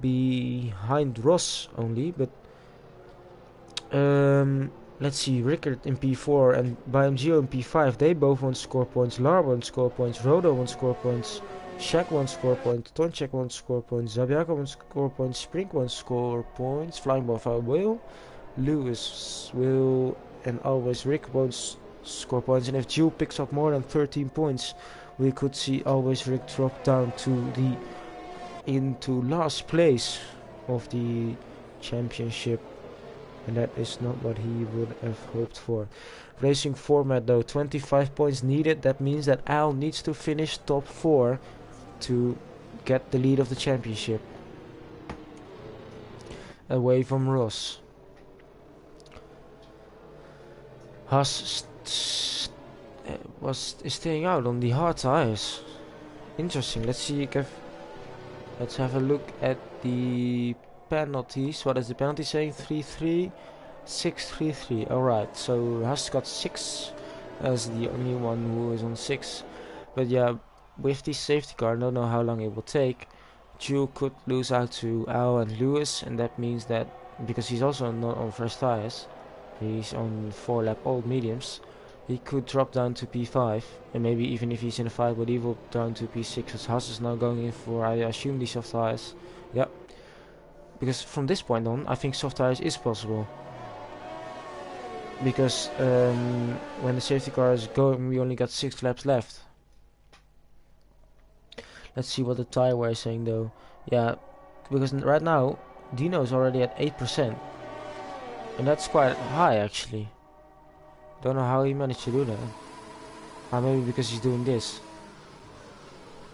behind Ross only. But let's see, Rickard in P4 and BMGO in P5, they both won score points. Lar won score points, Rodo won score points, Shaq won score points, Tonchek won score points, Zabiaka won score points, Sprink won score points, Flying Buffalo will, Lewis will, and always Rick won score points. And if Jules picks up more than 13 points, we could see always Rick drop down to into last place of the championship, and that is not what he would have hoped for. Racing format though, 25 points needed. That means that Al needs to finish top 4 to get the lead of the championship away from Ross. Haas is staying out on the hard tires. Interesting. Let's have a look at the penalties. What is the penalty saying? 3-3, 6-3-3. Alright, so Haas got 6 as the only one who is on 6. But yeah, with the safety car, I don't know how long it will take. Jules could lose out to Al and Lewis, and that means that because he's also not on fresh tires, he's on 4-lap old mediums, he could drop down to P5, and maybe even if he's in a fight with Evil, down to P6, as Haas is now going in for, I assume, these soft tires. Yep. Because from this point on, I think soft tires is possible. Because when the safety car is going, we only got 6 laps left. Let's see what the tire wear is saying though. Yeah, because right now, Dino is already at 8%. And that's quite high actually. Don't know how he managed to do that. Maybe because he's doing this.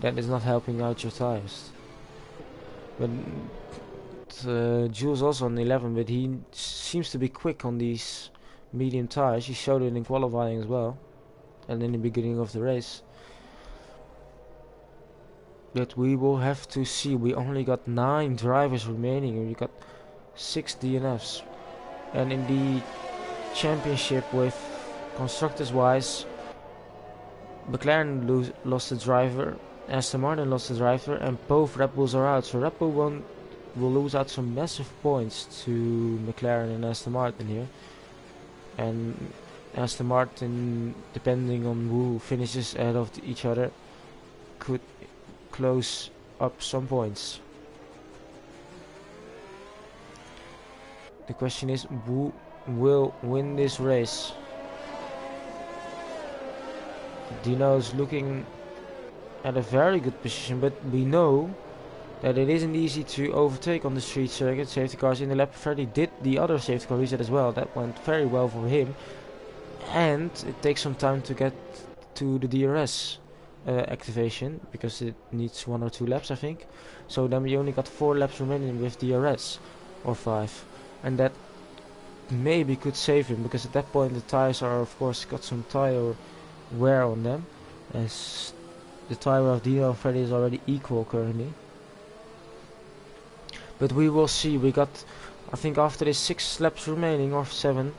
That is not helping out your tires. But Jules also on 11, but he seems to be quick on these medium tires. He showed it in qualifying as well, and in the beginning of the race. But we will have to see. We only got 9 drivers remaining, and we got 6 DNFs. And in the championship, with constructors wise, McLaren lost a driver, Aston Martin lost a driver, and both Red Bulls are out. So Red Bull won't will lose out some massive points to McLaren and Aston Martin here. And Aston Martin, depending on who finishes ahead of each other, could close up some points. The question is, who will win this race? Dino's looking at a very good position, but we know that it isn't easy to overtake on the street circuit. Safety cars in the lap. Freddy did the other safety car reset as well. That went very well for him. And it takes some time to get to the DRS activation, because it needs 1 or 2 laps, I think. So then we only got 4 laps remaining with DRS, or 5. And that maybe could save him, because at that point the tires are, of course, got some tire wear on them, as the tire of Dino and Freddy is already equal currently. But we will see. We got, I think after this 6 laps remaining, or 7,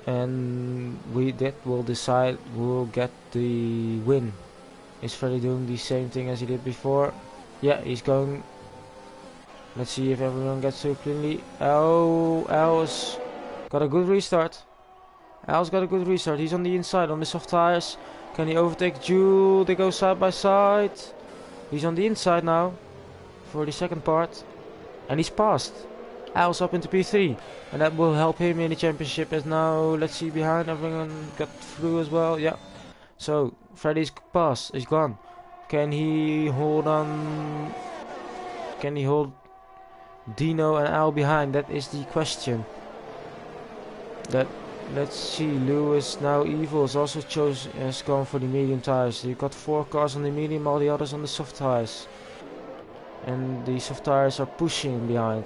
and that will decide who will get the win. Is Freddy doing the same thing as he did before? Yeah, he's going. Let's see if everyone gets through cleanly. Al's got a good restart. Al's got a good restart. He's on the inside on the soft tires. Can he overtake Jewel? They go side by side. He's on the inside now for the second part. And he's passed. Al's up into P3. And that will help him in the championship, as now, let's see, behind everyone got through as well. Yeah. So, Freddy's passed. He's gone. Can he hold on? Can he hold Dino and Al behind? That is the question. Let's see. Lewis, now Evil, is also has gone for the medium tires. You've got 4 cars on the medium, all the others on the soft tires. And the soft tires are pushing behind.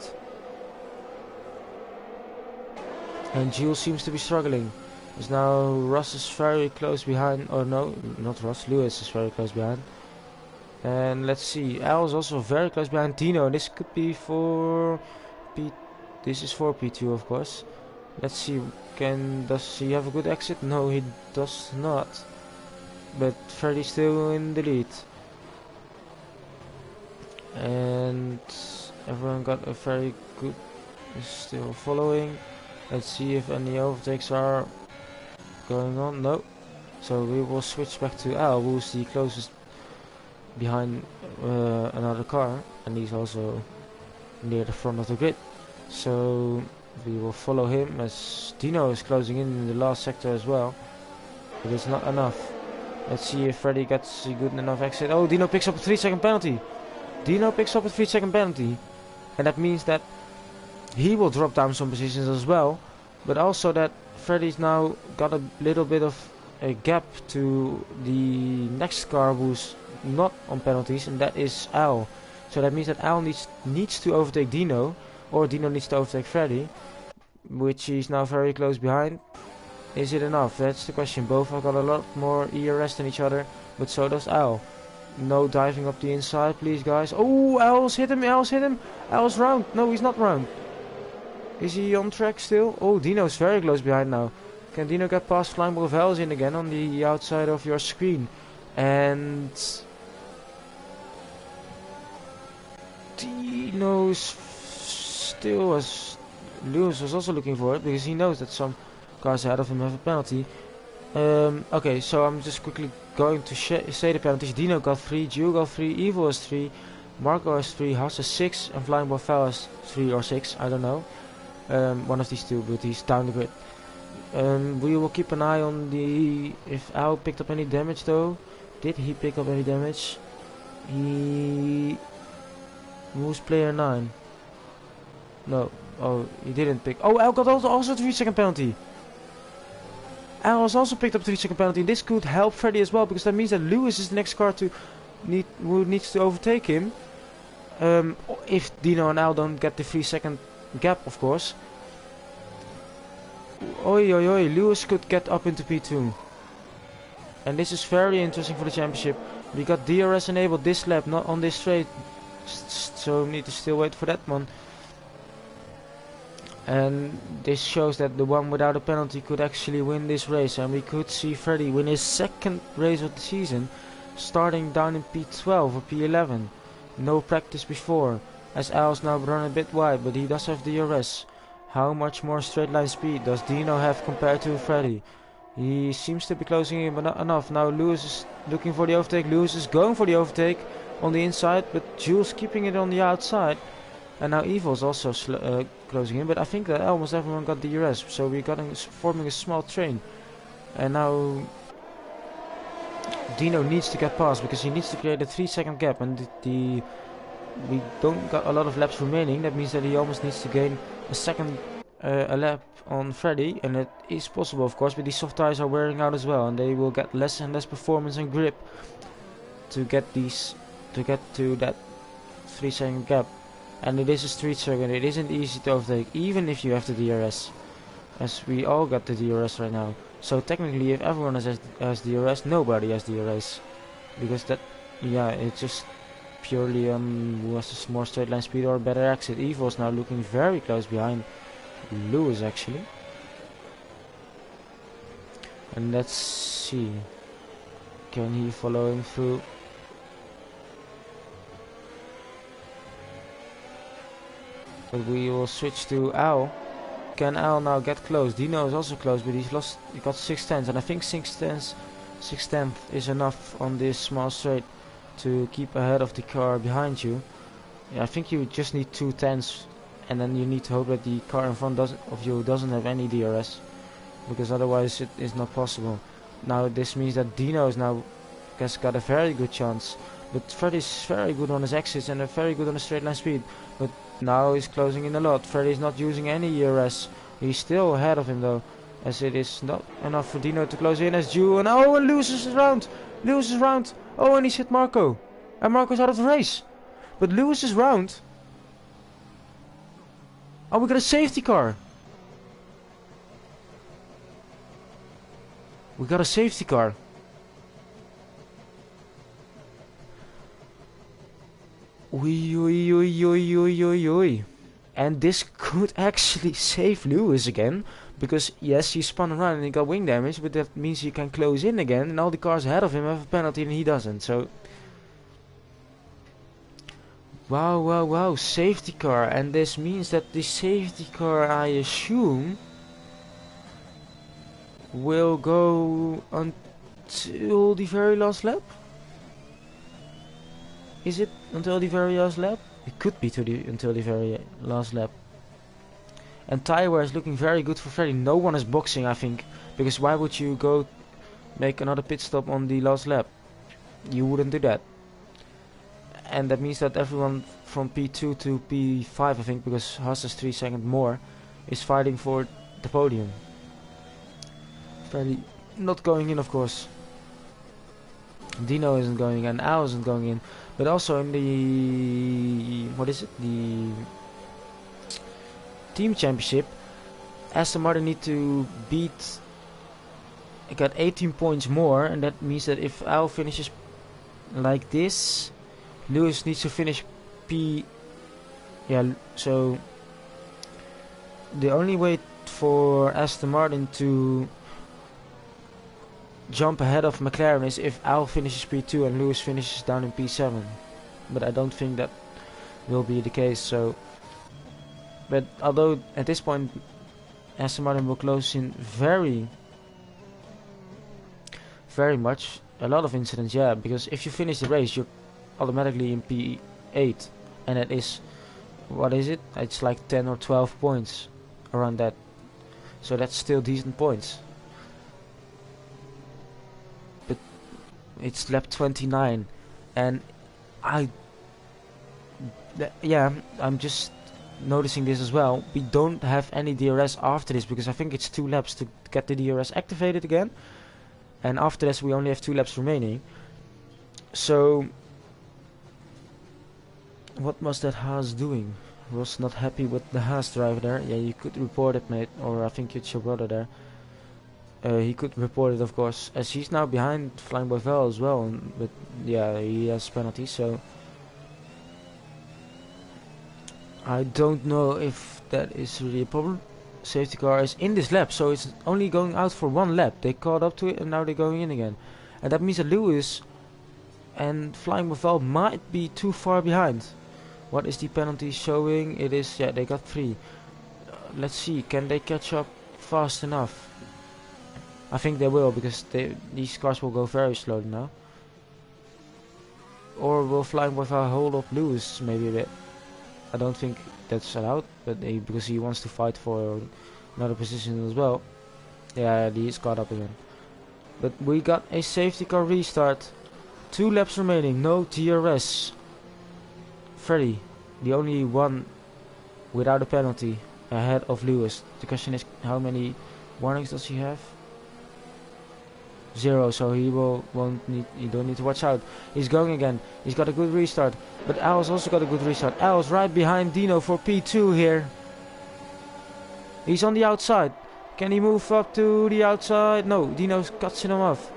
And Jules seems to be struggling. As now Russ is very close behind. Oh no, not Russ. Lewis is very close behind. And let's see. Al is also very close behind Dino. This could be for P. This is for P2, of course. Let's see. Does he have a good exit? No, he does not. But Freddy's still in the lead. And everyone got a very good. Is still following. Let's see if any overtakes are going on. No. So we will switch back to Al, who's the closest behind another car, and he's also near the front of the grid. So we will follow him, as Dino is closing in the last sector as well. But it's not enough. Let's see if Freddy gets a good enough exit. Oh, Dino picks up a 3-second penalty. Dino picks up a 3-second penalty. And that means that he will drop down some positions as well. But also that Freddy's now got a little bit of a gap to the next car who's not on penalties, and that is Al. So that means that Al needs to overtake Dino, or Dino needs to overtake Freddy, which he's now very close behind. Is it enough? That's the question. Both have got a lot more ERS than each other, but so does Al. No diving up the inside, please, guys. Oh, Al's hit him. Al's hit him. Al's round. No, he's not round. Is he on track still? Oh, Dino's very close behind now. Can Dino get past Flying Ball Vels in again on the outside of your screen? And Dino's still, as Lewis was also looking for it, because he knows that some cars ahead of him have a penalty. Okay, so I'm just quickly going to say the penalties. Dino got 3, Jewel got 3, Evil has 3, Marco has 3, Haas has 6, and Flying Ball Vel has 3 or 6, I don't know. One of these two, but he's down the grid. We will keep an eye on if Al picked up any damage though. Did he pick up any damage? Who's player 9? No. Oh, he didn't pick. Oh, Al got also 3-second penalty. Al has also picked up 3-second penalty. This could help Freddy as well, because that means that Lewis is the next car who needs to overtake him. If Dino and Al don't get the 3-second gap, of course. Oi, oi, oi. Lewis could get up into P2. And this is very interesting for the championship. We got DRS enabled this lap, not on this straight. So we need to still wait for that one. And this shows that the one without a penalty could actually win this race. And we could see Freddy win his second race of the season, starting down in P12 or P11. No practice before. as Al's now run a bit wide, but he does have DRS. How much more straight line speed does Dino have compared to Freddy? He seems to be closing in, but not enough. Now Lewis is looking for the overtake. Lewis is going for the overtake on the inside, but Jules keeping it on the outside. And now Evil's also closing in, but I think that almost everyone got DRS, so we're forming a small train. And now Dino needs to get past because he needs to create a 3-second gap, and we don't got a lot of laps remaining. That means that he almost needs to gain a lap on Freddy, and it is possible, of course, but these soft tires are wearing out as well, and they will get less and less performance and grip to get to that 3-second gap. And it is a street circuit, it isn't easy to overtake, even if you have the DRS, as we all got the DRS right now. So technically, if everyone has DRS, nobody has DRS, because that, yeah, it's just purely who has a more straight line speed or a better exit. Evil's now looking very close behind Lewis, actually. And let's see, can he follow him through? But we will switch to Al. Can Al now get close? Dino is also close, but he got 6/10, and I think 6/10 is enough on this small straight to keep ahead of the car behind you. Yeah, I think you just need 2/10, and then you need to hope that the car in front of you doesn't have any DRS, because otherwise it is not possible. Now this means that Dino is now has got a very good chance, but Freddy's very good on his exits and very good on the straight line speed. But now he's closing in a lot. Freddy's not using any DRS. He's still ahead of him though, as it is not enough for Dino to close in as Ju. And oh, and Lewis is around. Lewis is round. Oh, and he's hit Marco. And Marco's out of the race. But Lewis is round. Oh, we got a safety car. We got a safety car. Oi, oi, oi, oi, oi, oi, oi. And this could actually save Lewis again, because yes, he spun around and he got wing damage, but that means he can close in again, and all the cars ahead of him have a penalty and he doesn't. So wow, wow, wow, safety car. And this means that the safety car, I assume, will go until the very last lap. Is it until the very last lap? It could be until the very last lap. And tire wear is looking very good for Freddy. No one is boxing, I think, because why would you go make another pit stop on the last lap? You wouldn't do that. And that means that everyone from P2 to P5, I think, because Haas has 3 seconds more, is fighting for the podium. Freddy not going in, of course. Dino isn't going in, Al isn't going in. But also in the, what is it, the team championship, Aston Martin need to beat, got 18 points more, and that means that if Al finishes like this, Lewis needs to finish P, yeah, so the only way for Aston Martin to jump ahead of McLaren is if Al finishes P2 and Lewis finishes down in P7, but I don't think that will be the case. So, but although at this point Aston Martin will close in very much, a lot of incidents, yeah, because if you finish the race you're automatically in P8, and it is, what is it, it's like 10 or 12 points around that, so that's still decent points. It's lap 29, and yeah, I'm just noticing this as well. We don't have any DRS after this, because I think it's 2 laps to get the DRS activated again, and after this we only have 2 laps remaining. So what was that Haas doing? Was not happy with the Haas driver there. Yeah, you could report it, mate, or I think it's your brother there. He could report it, of course, as he's now behind Flying Boy Val as well, but yeah, he has penalties, so I don't know if that is really a problem. Safety car is in this lap, so it's only going out for 1 lap. They caught up to it and now they're going in again, and that means that Lewis and Flying Boy Val might be too far behind. What is the penalty showing? It is, yeah, they got 3. Let's see, can they catch up fast enough? I think they will, because these cars will go very slowly now. Or will Flying Without hold up Lewis maybe a bit? I don't think that's allowed, but because he wants to fight for another position as well. Yeah, he's caught up again. But we got a safety car restart. 2 laps remaining, no DRS. Freddy, the only one without a penalty, ahead of Lewis. The question is, how many warnings does he have? 0, so he don't need to watch out. He's going again. He's got a good restart, but Al's also got a good restart. Al's right behind Dino for P2 here. He's on the outside. Can he move up to the outside? No, Dino's cuts him off.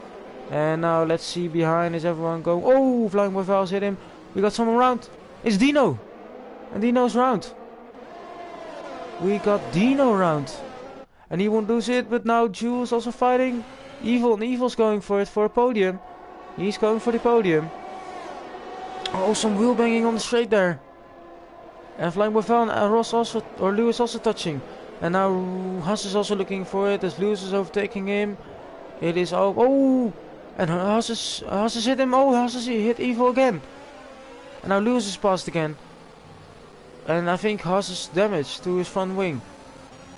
And now let's see behind, is everyone going? Oh, Flying with Al's hit him. We got someone around. It's Dino, and Dino's round. We got Dino round, and he won't lose it. But now Jules also fighting. Evil, and Evil's going for it for a podium. He's going for the podium. Oh, some wheel banging on the straight there. And Flying with Val and Ross also, or Lewis also touching. And now Haas is also looking for it as Lewis is overtaking him. It is oh, and Haas is hit him. Oh, Haas is hit Evil again. And now Lewis is passed again. And I think Haas is damaged to his front wing.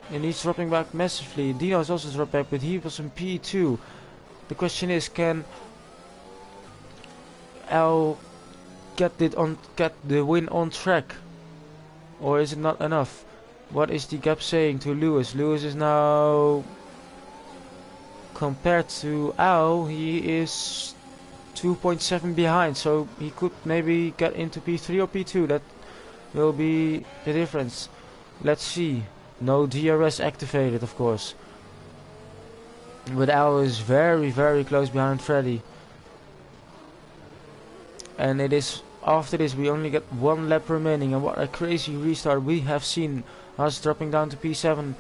And he's dropping back massively. Dino is also dropped back, but he was in P2. The question is, can Al get the win on track, or is it not enough? What is the gap saying to Lewis? Lewis is now, compared to Al, he is 2.7 behind, so he could maybe get into P3 or P2. That will be the difference. Let's see. No DRS activated, of course. But Al is very, very close behind Freddy. And it is, after this, we only get 1 lap remaining. And what a crazy restart we have seen. Haas dropping down to P7.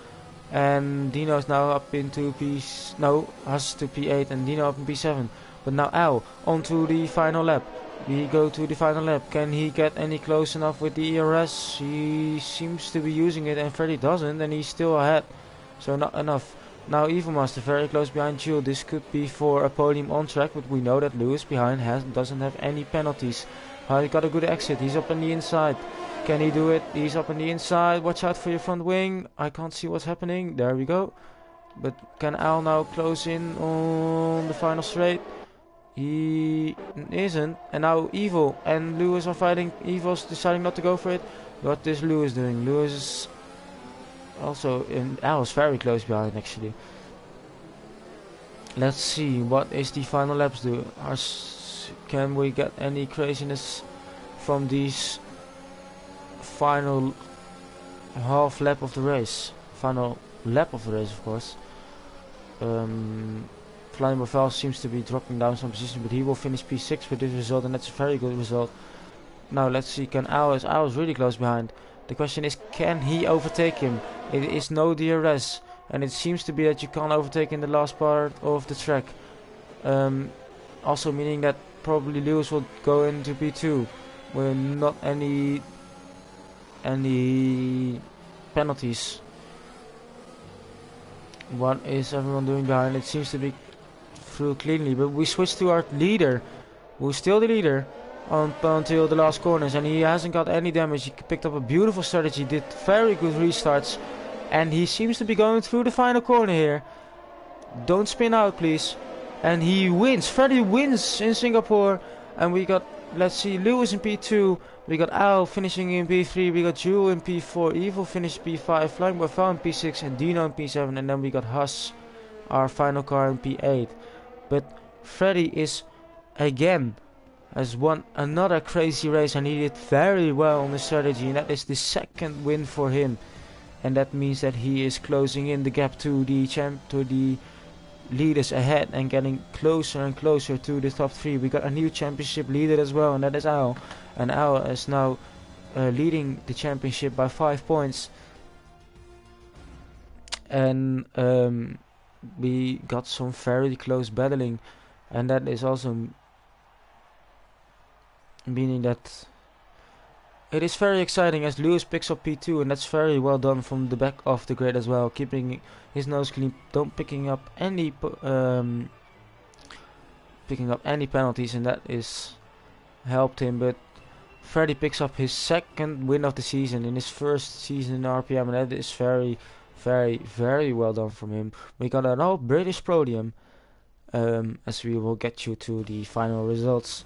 And Dino is now up into Haas to P8 and Dino up in P7. But now Al, onto the final lap. We go to the final lap. Can he get any close enough with the ERS? He seems to be using it and Freddy doesn't, and he's still ahead. So not enough. Now Evil Master very close behind Jules. This could be for a podium on track, but we know that Lewis behind doesn't have any penalties. He got a good exit. He's up on the inside. Can he do it? He's up on the inside. Watch out for your front wing. I can't see what's happening. There we go. But can Al now close in on the final straight? He isn't, and now Evil and Lewis are fighting. Evil's deciding not to go for it. What is Lewis doing? Lewis is also in. Al is very close behind, actually. Let's see, what is the final laps do? Can we get any craziness from these final half lap of the race? Final lap of the race, of course. Flying Val seems to be dropping down some position, but he will finish P6 with this result, and that's a very good result. Now let's see, can Al is really close behind. The question is, can he overtake him? It is no DRS, and it seems to be that you can't overtake in the last part of the track. Also meaning that probably Lewis will go into P2 with not any penalties. What is everyone doing behind? It seems to be through cleanly, but we switched to our leader, who's still the leader until the last corners, and he hasn't got any damage. He picked up a beautiful strategy, did very good restarts, and he seems to be going through the final corner here. Don't spin out, please. And he wins. Freddy wins in Singapore, and we got, let's see, Lewis in P2, we got Al finishing in P3, we got Jewel in P4, Evil finished P5, Flying Buffalo in P6, and Dino in P7, and then we got Haas, our final car, in P8. But Freddy has won another crazy race, and he did very well on the strategy, and that is the 2nd win for him, and that means that he is closing in the gap to the leaders ahead and getting closer and closer to the top 3. We got a new championship leader as well, and that is Al, and Al is now leading the championship by 5 points. And we got some very close battling, and that is also meaning that It is very exciting as Lewis picks up P2, and that's very well done from the back of the grid as well, keeping his nose clean, don't picking up any penalties, and that is helped him. But Freddy picks up his second win of the season in his first season in RPM, and that is very, very, very well done from him. We got an all British podium, as we will get you to the final results.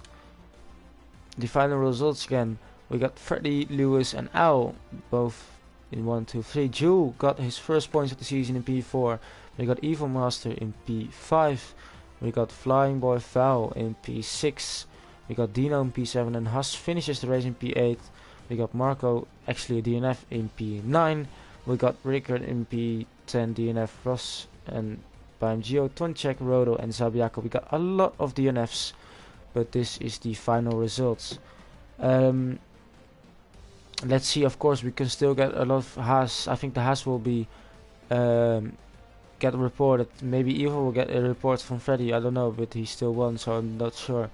The final results again. We got Freddy, Lewis, and Al both in 1, 2, 3. Jewel got his first points of the season in P4. We got Evil Master in P5. We got Flying Boy Val in P6. We got Dino in P7, and Haas finishes the race in P8. We got Marco, actually a DNF, in P9. We got Rickard in P10, DNF, Ross and BMGO, Tonchek, Rodo, and Zabiako. We got a lot of DNFs, but this is the final results. Let's see, of course, we can still get a lot of Haas. I think the Haas will be get reported. Maybe Evil will get a report from Freddy, I don't know, but he still won, so I'm not sure.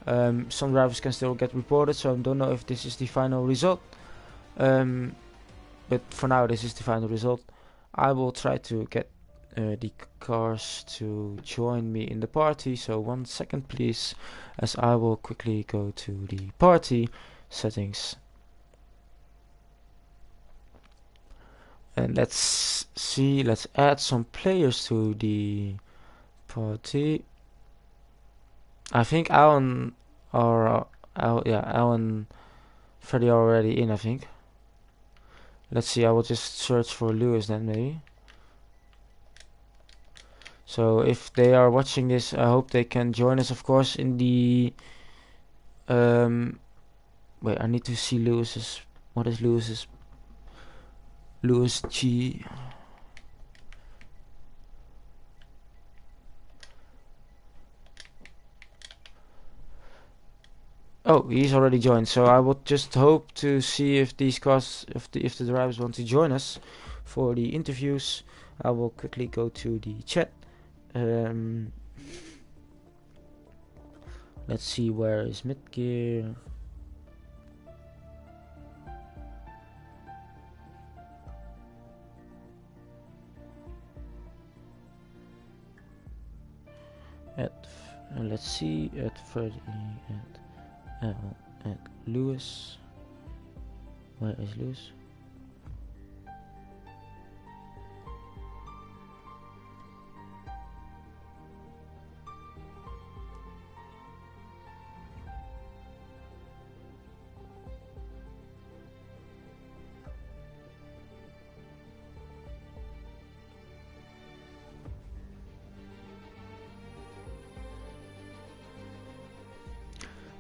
Some drivers can still get reported, so I don't know if this is the final result. But for now, this is the final result. I will try to get the cars to join me in the party, so 1 second please, as I will quickly go to the party settings. And let's see, let's add some players to the party. I think Alan Alan Freddy are already in, I think. Let's see, I will just search for Lewis then maybe. So if they are watching this, I hope they can join us, of course, in the wait, I need to see Lewis's. What is Lewis's? Lewis G. Oh, he's already joined. So I would just hope to see if these cars, if the drivers want to join us for the interviews. I will quickly go to the chat. Let's see, where is Midgear? Let's see, at Freddy, at Lewis. Where is Lewis?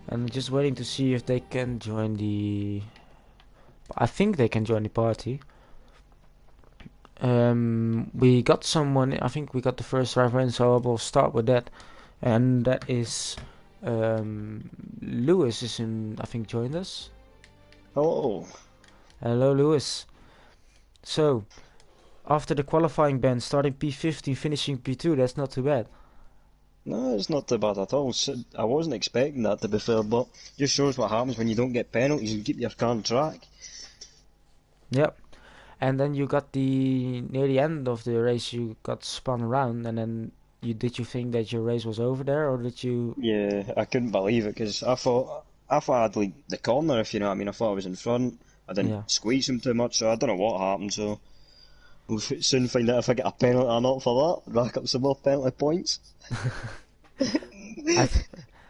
I'm just waiting to see if they can join the. I think they can join the party. We got someone. I think we got the first driver in, so I will start with that, and that is Lewis is in. I think joined us. Hello. Hello, Lewis. So after the qualifying ban, starting P15, finishing P2, that's not too bad. No, it's not too bad at all. I wasn't expecting that, to be fair, but just shows what happens when you don't get penalties and keep your car on track. Yep. And then you got near the end of the race, you got spun around, and then did you think that your race was over there, or did you? Yeah, I couldn't believe it because I thought I'd like the corner, if you know what I mean. I thought I was in front. I didn't squeeze him too much, so I don't know what happened. So we'll soon find out if I get a penalty or not for that. Rack up some more penalty points.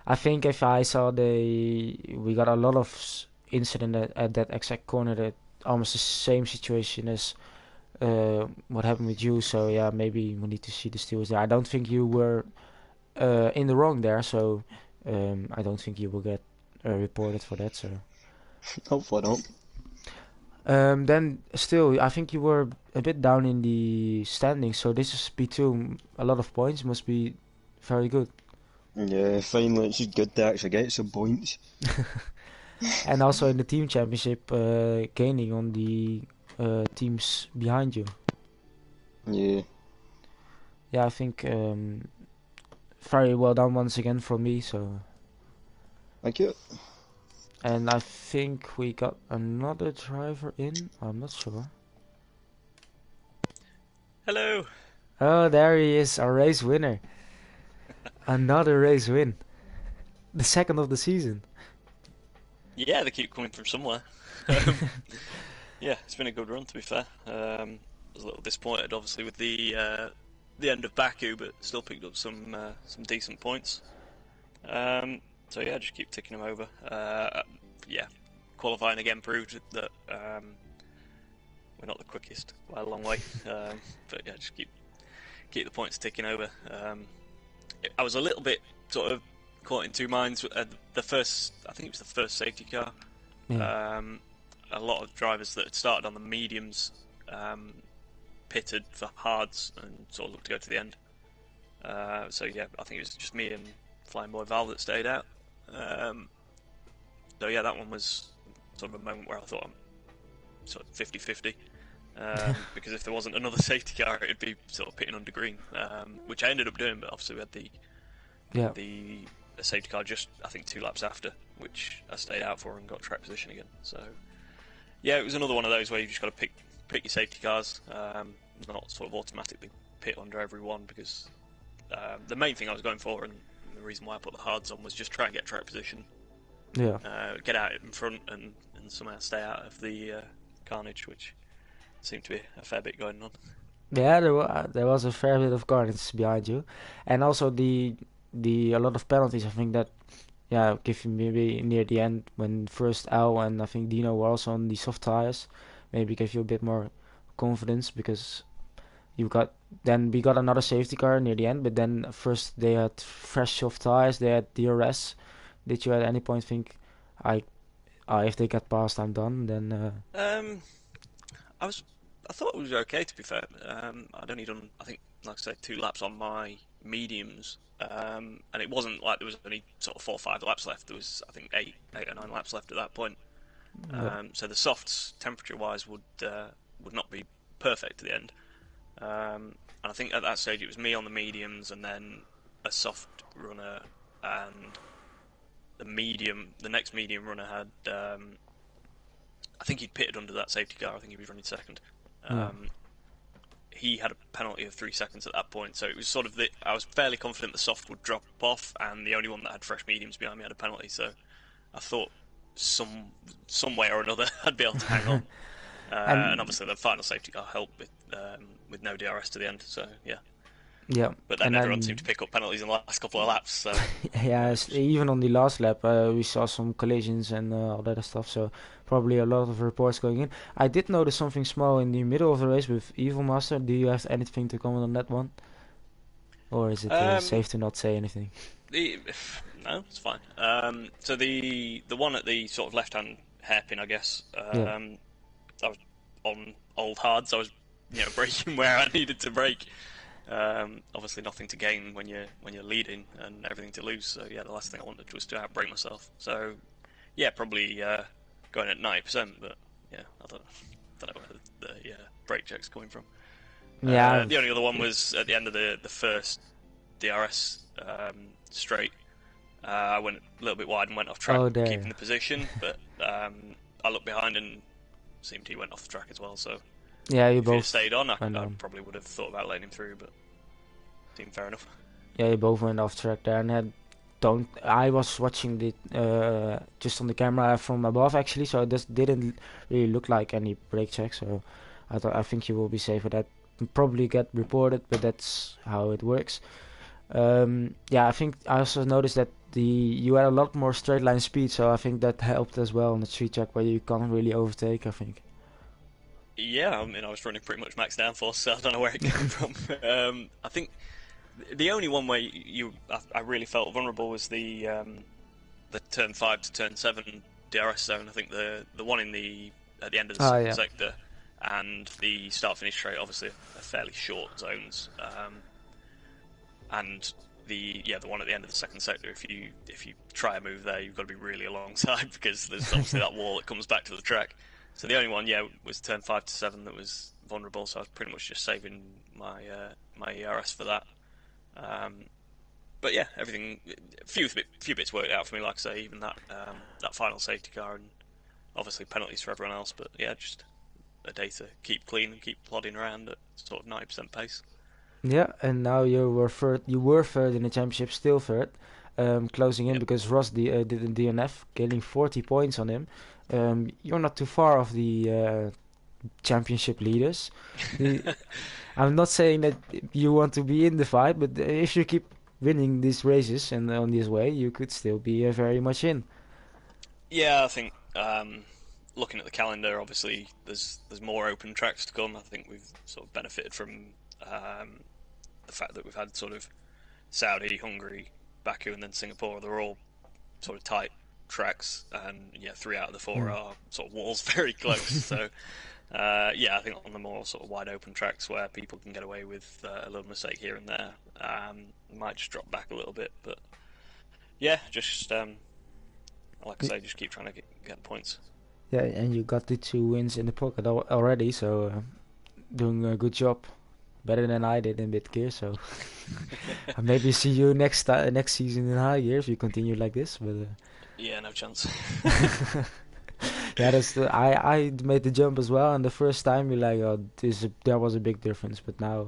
I think if I saw we got a lot of incident at that exact corner, that almost the same situation as what happened with you. So yeah, maybe we need to see the stewards there. I don't think you were in the wrong there, so I don't think you will get reported for that. So hopefully not. Then still, I think you were a bit down in the standings. So this is P2. A lot of points must be very good. Yeah, finally, it's just good to actually get some points. And also in the team championship, gaining on the teams behind you. Yeah. Yeah, I think very well done once again from me. So thank you. And I think we got another driver in. I'm not sure. Hello. Oh, there he is, our race winner. Another race win. The second of the season. Yeah, they keep coming from somewhere. Um, yeah, it's been a good run to be fair. I was a little disappointed, obviously, with the end of Baku, but still picked up some decent points. So yeah, just keep ticking them over. Yeah, qualifying again proved that we're not the quickest by a long way. But yeah, just keep the points ticking over. I was a little bit sort of caught in two minds. The first, I think it was the first safety car. Yeah. A lot of drivers that had started on the mediums pitted for hards and sort of looked to go to the end. So yeah, I think it was just me and Flying Boy Val that stayed out. So yeah, that one was sort of a moment where I thought I'm sort of 50-50. Because if there wasn't another safety car, it'd be sort of pitting under green, which I ended up doing. But obviously, we had the safety car just I think 2 laps after, which I stayed out for and got track position again. So yeah, it was another one of those where you just got to pick your safety cars, not sort of automatically pit under every one, because the main thing I was going for and the reason why I put the hards on was just try and get track position, get out in front and somehow stay out of the carnage, which seemed to be a fair bit going on. Yeah, there was a fair bit of carnage behind you, and also the a lot of penalties. I think that give you maybe near the end when first Al and I think Dino were also on the soft tires, maybe gave you a bit more confidence because you got then we got another safety car near the end, but then first they had fresh soft tires, they had DRS. Did you at any point think, I if they get past, I'm done? Then I was, I thought it was okay to be fair. I'd only done, I think, like I said, 2 laps on my mediums, and it wasn't like there was only sort of 4 or 5 laps left. There was, I think, eight or 9 laps left at that point. yeah, So the softs, temperature-wise, would not be perfect at the end. And I think at that stage it was me on the mediums, and then a soft runner, and the next medium runner had. I think he'd pitted under that safety car. I think he was running second. yeah. He had a penalty of 3 seconds at that point, so it was sort of I was fairly confident the soft would drop off, and the only one that had fresh mediums behind me had a penalty. So I thought some way or another I'd be able to hang on. And And obviously the final safety car helped with no DRS to the end. So yeah, yeah, but then and everyone seemed then to pick up penalties in the last couple of laps. So yeah, yes, even on the last lap, we saw some collisions and all that stuff. So probably a lot of reports going in. I did notice something small in the middle of the race with Evil Master. Do you have anything to comment on that one, or is it um, safe to not say anything? the no, it's fine. So the one at the sort of left hand hairpin, I guess. Yeah, I was on old hards. I was braking where I needed to brake. Obviously, nothing to gain when you're leading and everything to lose. So yeah, the last thing I wanted was to outbrake myself. So yeah, probably going at 90%. But yeah, I don't know where the brake check's coming from. yeah, The only other one was at the end of the first DRS straight. I went a little bit wide and went off track, oh there, keeping the position. But I looked behind and seemed he went off the track as well. So yeah, you if he'd have both stayed on, I went on. probably would have thought about letting him through. But seemed fair enough. Yeah, you both went off track there and had don't. I was watching the just on the camera from above actually, so it just didn't really look like any brake check. So I think you will be safe with that. Probably get reported, but that's how it works. Yeah, I think I also noticed that you had a lot more straight line speed, so I think that helped as well on the street track where you can't really overtake. I think. Yeah, I mean, I was running pretty much max downforce, so I don't know where it came from. I think the only one where I really felt vulnerable was the turn 5 to turn 7 DRS zone. I think the one at the end of the Ah, second yeah, sector and the start finish straight, obviously, are fairly short zones. And the one at the end of the second sector, if you try a move there, you've got to be really alongside because there's obviously that wall that comes back to the track. So the only one, was turn 5 to 7 that was vulnerable. So I was pretty much just saving my ERS for that. but yeah, everything, few bits worked out for me. Like I say, even that final safety car, and obviously penalties for everyone else. But yeah, just a day to keep clean and keep plodding around at sort of 90% pace. Yeah, and now you were third. You were third in the championship, still third, closing in Yep. because Ross did a DNF, getting 40 points on him. You're not too far off the championship leaders. I'm not saying that you want to be in the fight, but if you keep winning these races and on this way, you could still be very much in. Yeah, I think looking at the calendar, obviously there's more open tracks to come. I think we've sort of benefited from the fact that we've had sort of Saudi, Hungary, Baku, and then Singapore. They're all sort of tight tracks, and yeah, 3 out of the 4 are sort of walls very close. So yeah, I think on the more sort of wide open tracks where people can get away with a little mistake here and there, might just drop back a little bit. But yeah, just like I say, just keep trying to get points. Yeah, and you got the 2 wins in the pocket already, so doing a good job. Better than I did in mid gear, so maybe see you next season in high gear if you continue like this. But yeah, no chance. yeah, I made the jump as well, and the first time you're like, oh, there was a big difference, but now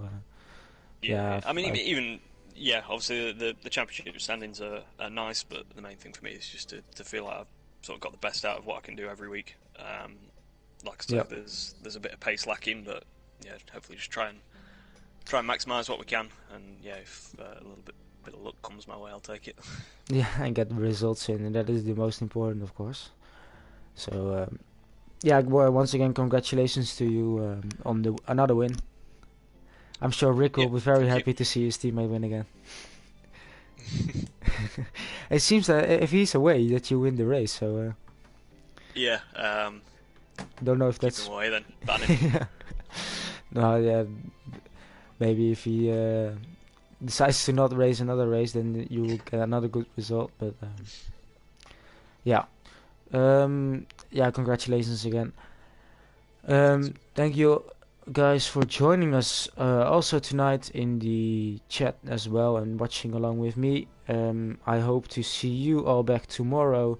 yeah, I mean, even yeah, obviously the championship standings are nice, but the main thing for me is just to feel like I've sort of got the best out of what I can do every week. Like I say, yep. there's a bit of pace lacking, but yeah, hopefully just try and maximise what we can, and yeah, if a little bit of luck comes my way, I'll take it. Yeah, and get the results in, and that is the most important, of course. So yeah, well, once again, congratulations to you on another win. I'm sure Rick will be very happy to see his teammate win again. It seems that if he's away, that you win the race. So yeah, don't know if keep that's him away then. Ban him. yeah. No, yeah. Maybe if he decides to not race another race, then you will get another good result. But yeah, yeah. Congratulations again. Thank you guys for joining us also tonight in the chat as well and watching along with me. I hope to see you all back tomorrow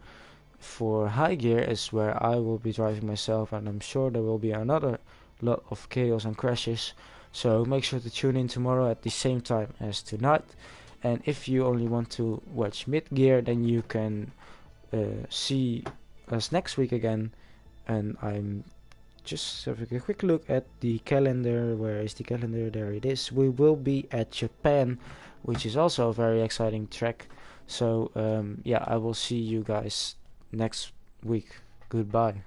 for high gear, is where I will be driving myself, and I'm sure there will be another lot of chaos and crashes. So make sure to tune in tomorrow at the same time as tonight. And if you only want to watch mid gear, then you can see us next week again. And I'm just having a quick look at the calendar. Where is the calendar? There it is. We will be at Japan, which is also a very exciting track. So yeah, I will see you guys next week. Goodbye.